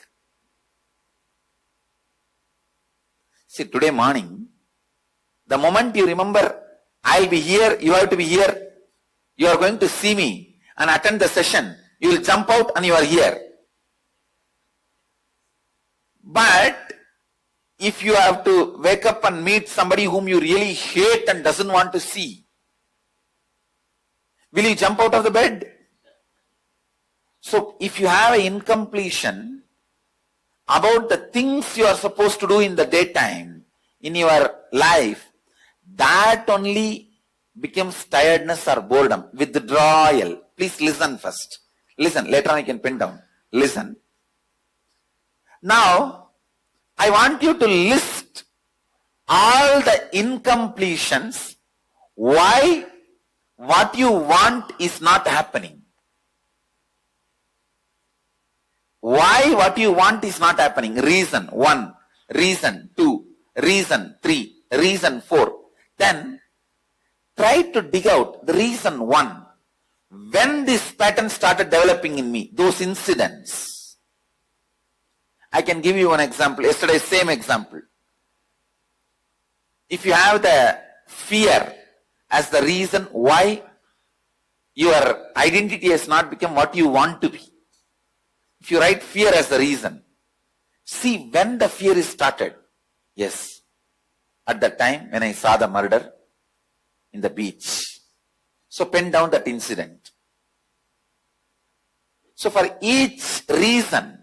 See, today morning, the moment you remember, I'll be here, you have to be here, you are going to see me and attend the session, you will jump out and you are here. But if you have to wake up and meet somebody whom you really hate and doesn't want to see, will you jump out of the bed? So if you have an incompletion about the things you are supposed to do in the daytime, in your life, that only becomes tiredness or boredom, withdrawal. Please listen first. Listen, later on I can pin down. Listen. Now, I want you to list all the incompletions, why what you want is not happening. Why what you want is not happening. Reason 1, reason 2, reason 3, reason 4. Then try to dig out the reason 1. When this pattern started developing in me, those incidents. I can give you one example. Yesterday, same example. If you have the fear as the reason why your identity has not become what you want to be, if you write fear as the reason, see when the fear is started. Yes, at the time when I saw the murder in the beach. So pen down that incident. So for each reason,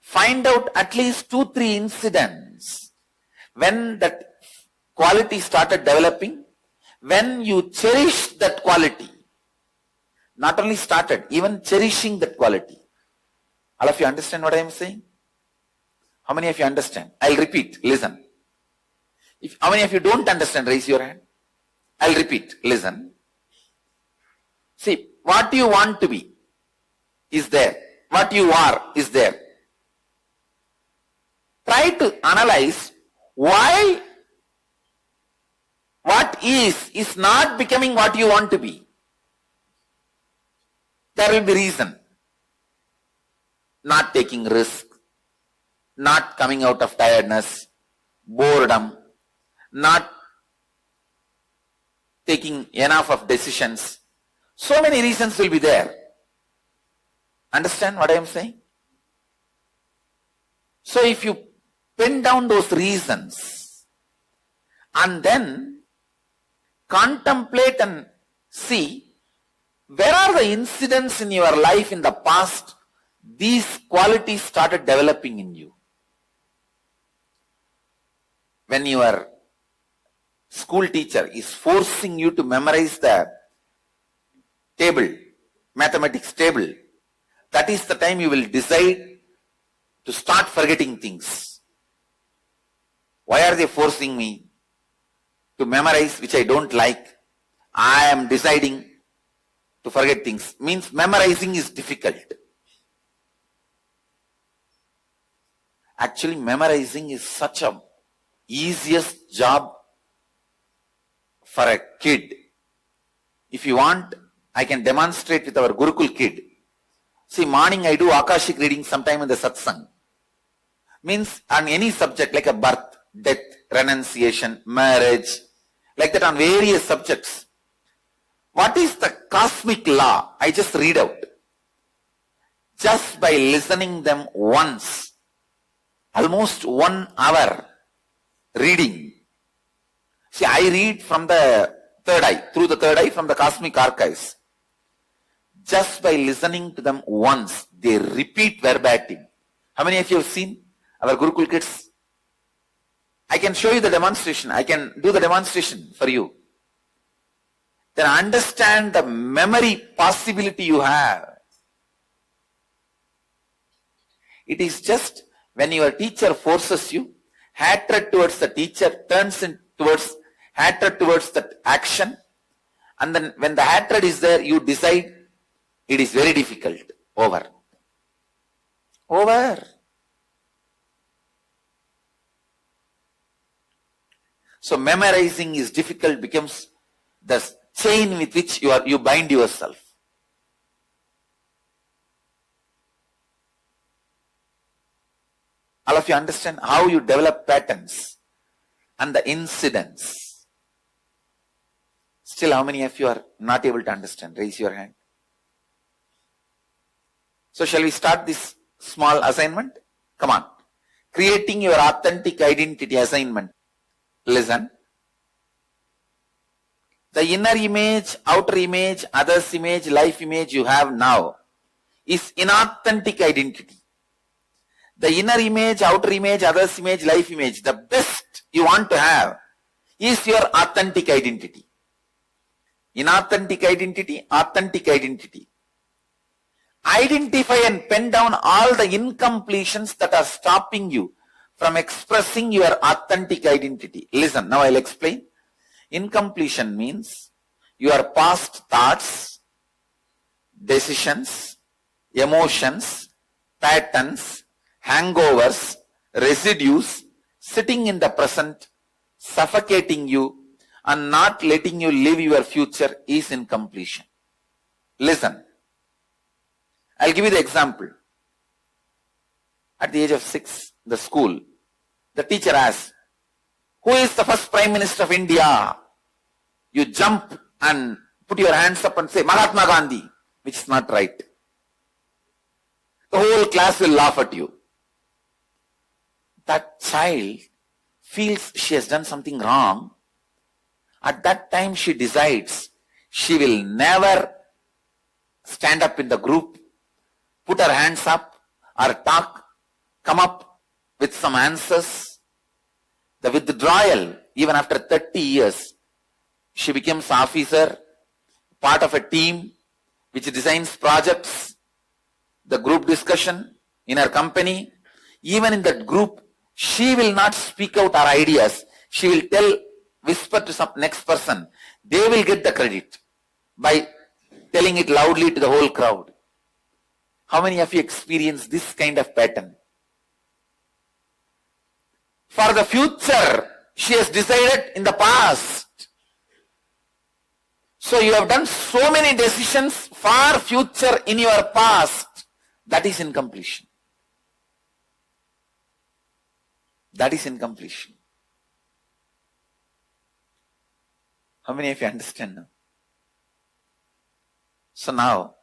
find out at least 2-3 incidents when that quality started developing, when you cherished that quality. Not only started, even cherishing that quality. All of you understand what I am saying? How many of you understand? I'll repeat, listen. How many of you don't understand, raise your hand. I'll repeat, listen. See, what you want to be is there. What you are is there. Try to analyze why what is not becoming what you want to be. There will be reason. Not taking risk, not coming out of tiredness, boredom, not taking enough of decisions. So many reasons will be there. Understand what I am saying? So if you pin down those reasons and then contemplate and see where are the incidents in your life in the past these qualities started developing in you. When your school teacher is forcing you to memorize the table, mathematics table, that is the time you will decide to start forgetting things. Why are they forcing me to memorize which I don't like? I am deciding to forget things. Means memorizing is difficult. Actually, memorizing is such a easiest job for a kid. If you want, I can demonstrate with our Gurukul kid. See, morning I do Akashic reading sometime in the satsang. Means on any subject like a birth, death, renunciation, marriage, like that on various subjects. What is the cosmic law? I just read out. Just by listening them once, almost 1 hour reading. See, I read from the third eye, through the third eye from the cosmic archives. Just by listening to them once, they repeat verbatim. How many of you have seen our Gurukul kids? I can show you the demonstration. I can do the demonstration for you. Then understand the memory possibility you have. It is just when your teacher forces you, hatred towards the teacher turns towards hatred towards that action. And then when the hatred is there, you decide it is very difficult. Over. Over. So memorizing is difficult, becomes the chain with which you bind yourself. All of you understand how you develop patterns and the incidents. Still, how many of you are not able to understand? Raise your hand. So shall we start this small assignment? Come on. Creating your authentic identity assignment. Listen. The inner image, outer image, others image, life image you have now is inauthentic identity. The inner image, outer image, others image, life image, the best you want to have is your authentic identity. Inauthentic identity, authentic identity. Identify and pen down all the incompletions that are stopping you from expressing your authentic identity. Listen, now I'll explain. Incompletion means your past thoughts, decisions, emotions, patterns, hangovers, residues, sitting in the present, suffocating you and not letting you live your future is incompletion. Listen. I'll give you the example. At the age of 6, the school, the teacher asks, who is the first Prime Minister of India? You jump and put your hands up and say, Mahatma Gandhi, which is not right. The whole class will laugh at you. That child feels she has done something wrong. At that time she decides she will never stand up in the group, put her hands up or talk, come up with some answers. The withdrawal, even after 30 years, she becomes officer, part of a team which designs projects, the group discussion in her company. Even in that group, she will not speak out her ideas. She will whisper to some next person. They will get the credit by telling it loudly to the whole crowd. How many of you experience this kind of pattern? For the future, she has decided in the past. So you have done so many decisions for future in your past. That is incompletion. That is incompletion. How many of you understand now? So now,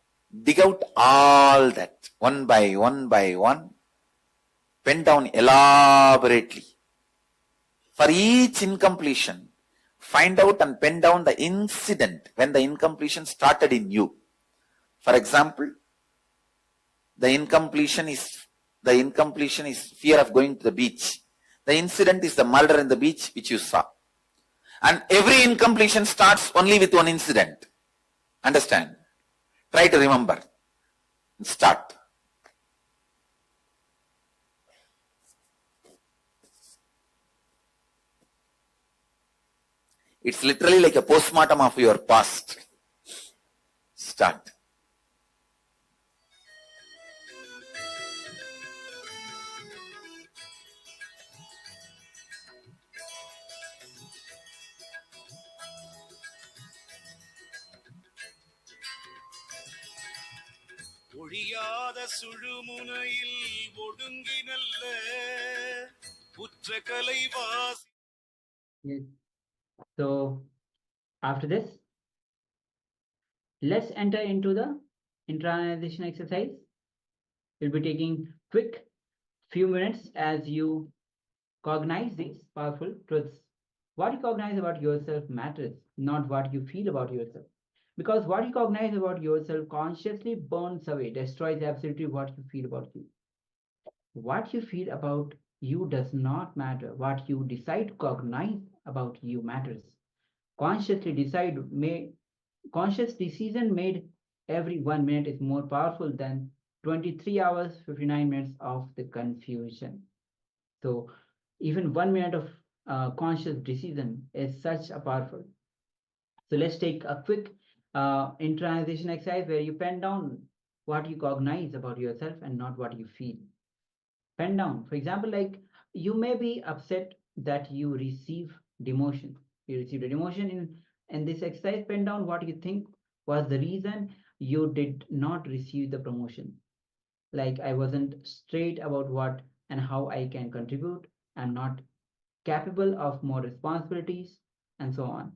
dig out all that one by one, pen down elaborately. For each incompletion, find out and pen down the incident when the incompletion started in you. For example, the incompletion is fear of going to the beach. The incident is the murder in the beach which you saw. And every incompletion starts only with one incident. Understand? Try to remember. Start. It's literally like a postmortem of your past. Start. ஒழியாத சுழுமுனையில் ஒடுங்கி நல்ல உற்ற கலைவாசி. Yes. So after this, let's enter into the internalization exercise. We'll be taking quick few minutes as you cognize these powerful truths. What you cognize about yourself matters, not what you feel about yourself. Because what you cognize about yourself consciously burns away, destroys absolutely what you feel about you. What you feel about you does not matter. What you decide to cognize about you matters. Conscious decision made every 1 minute is more powerful than 23 hours, 59 minutes of the confusion. So even 1 minute of conscious decision is such a powerful. So let's take a quick internalization exercise where you pen down what you cognize about yourself and not what you feel. Pen down. For example, like you may be upset that you receive demotion. You received a demotion in this exercise. Pen down what you think was the reason you did not receive the promotion. Like I wasn't straight about what and how I can contribute. I'm not capable of more responsibilities and so on.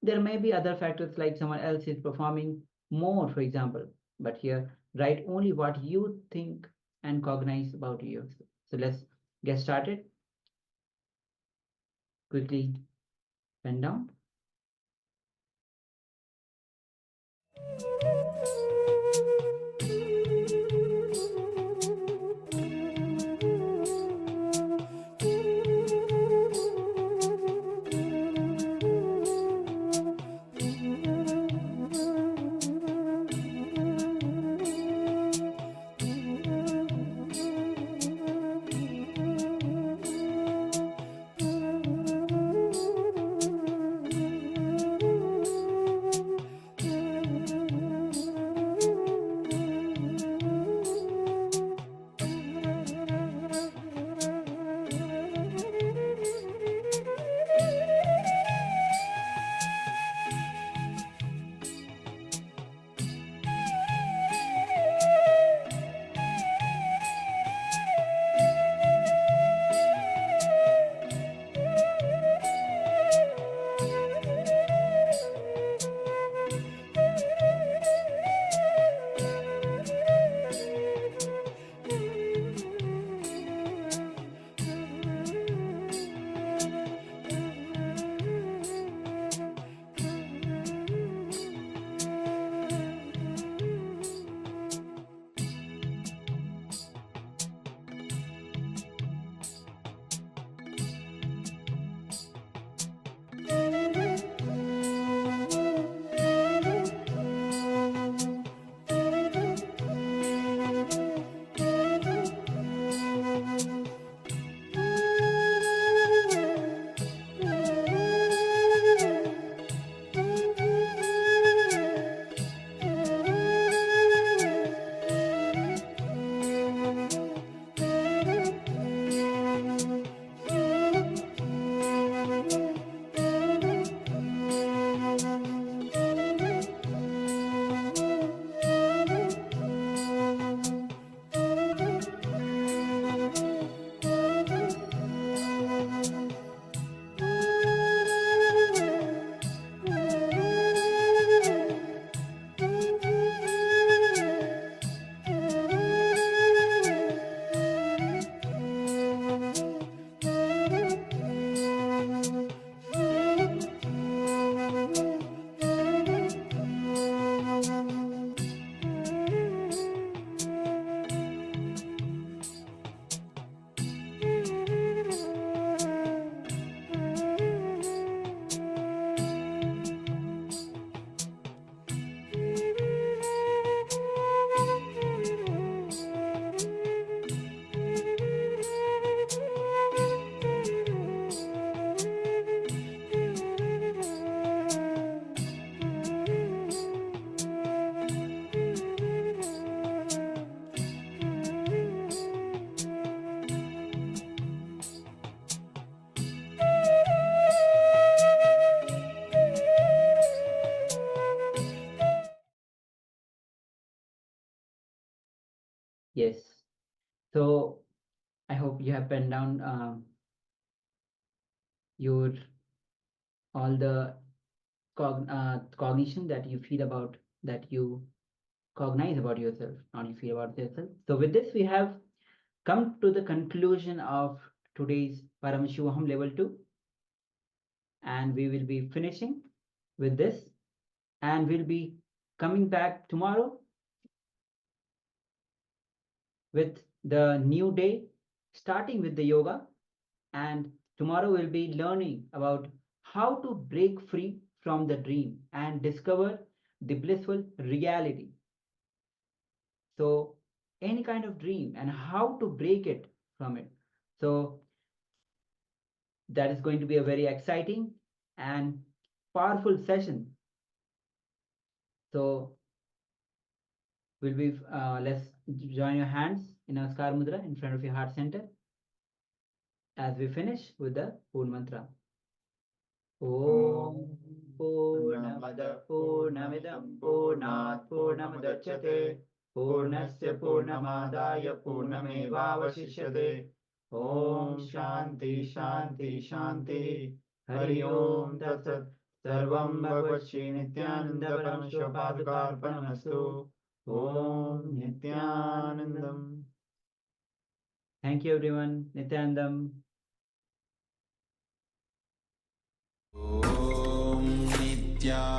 There may be other factors like someone else is performing more, for example, but here write only what you think and cognize about yourself. So let's get started. Quickly pen down. Yes. So I hope you have penned down your all the cognition that you feel about, that you cognize about yourself, not you feel about yourself. So with this, we have come to the conclusion of today's Paramashivoham Level 2, and we will be finishing with this, and we'll be coming back tomorrow with the new day, starting with the yoga. And tomorrow we'll be learning about how to break free from the dream and discover the blissful reality. So any kind of dream and how to break it from it. So that is going to be a very exciting and powerful session. So we'll be let's join your hands in Namaskar Mudra in front of your heart center as we finish with the Purna Mantra. Om Purnamada Purnamidam Purnat Purnamadachyate Purnasya Purnamadaya Purnamevavashishyate. Om Shanti Shanti Shanti. Hari Om Tat Sat. Sarvam Bhagavad Shri Nityananda Paramashiva Padukarpanamastu. Om Nityanandam. Thank you everyone. Nityanandam. Om Nitya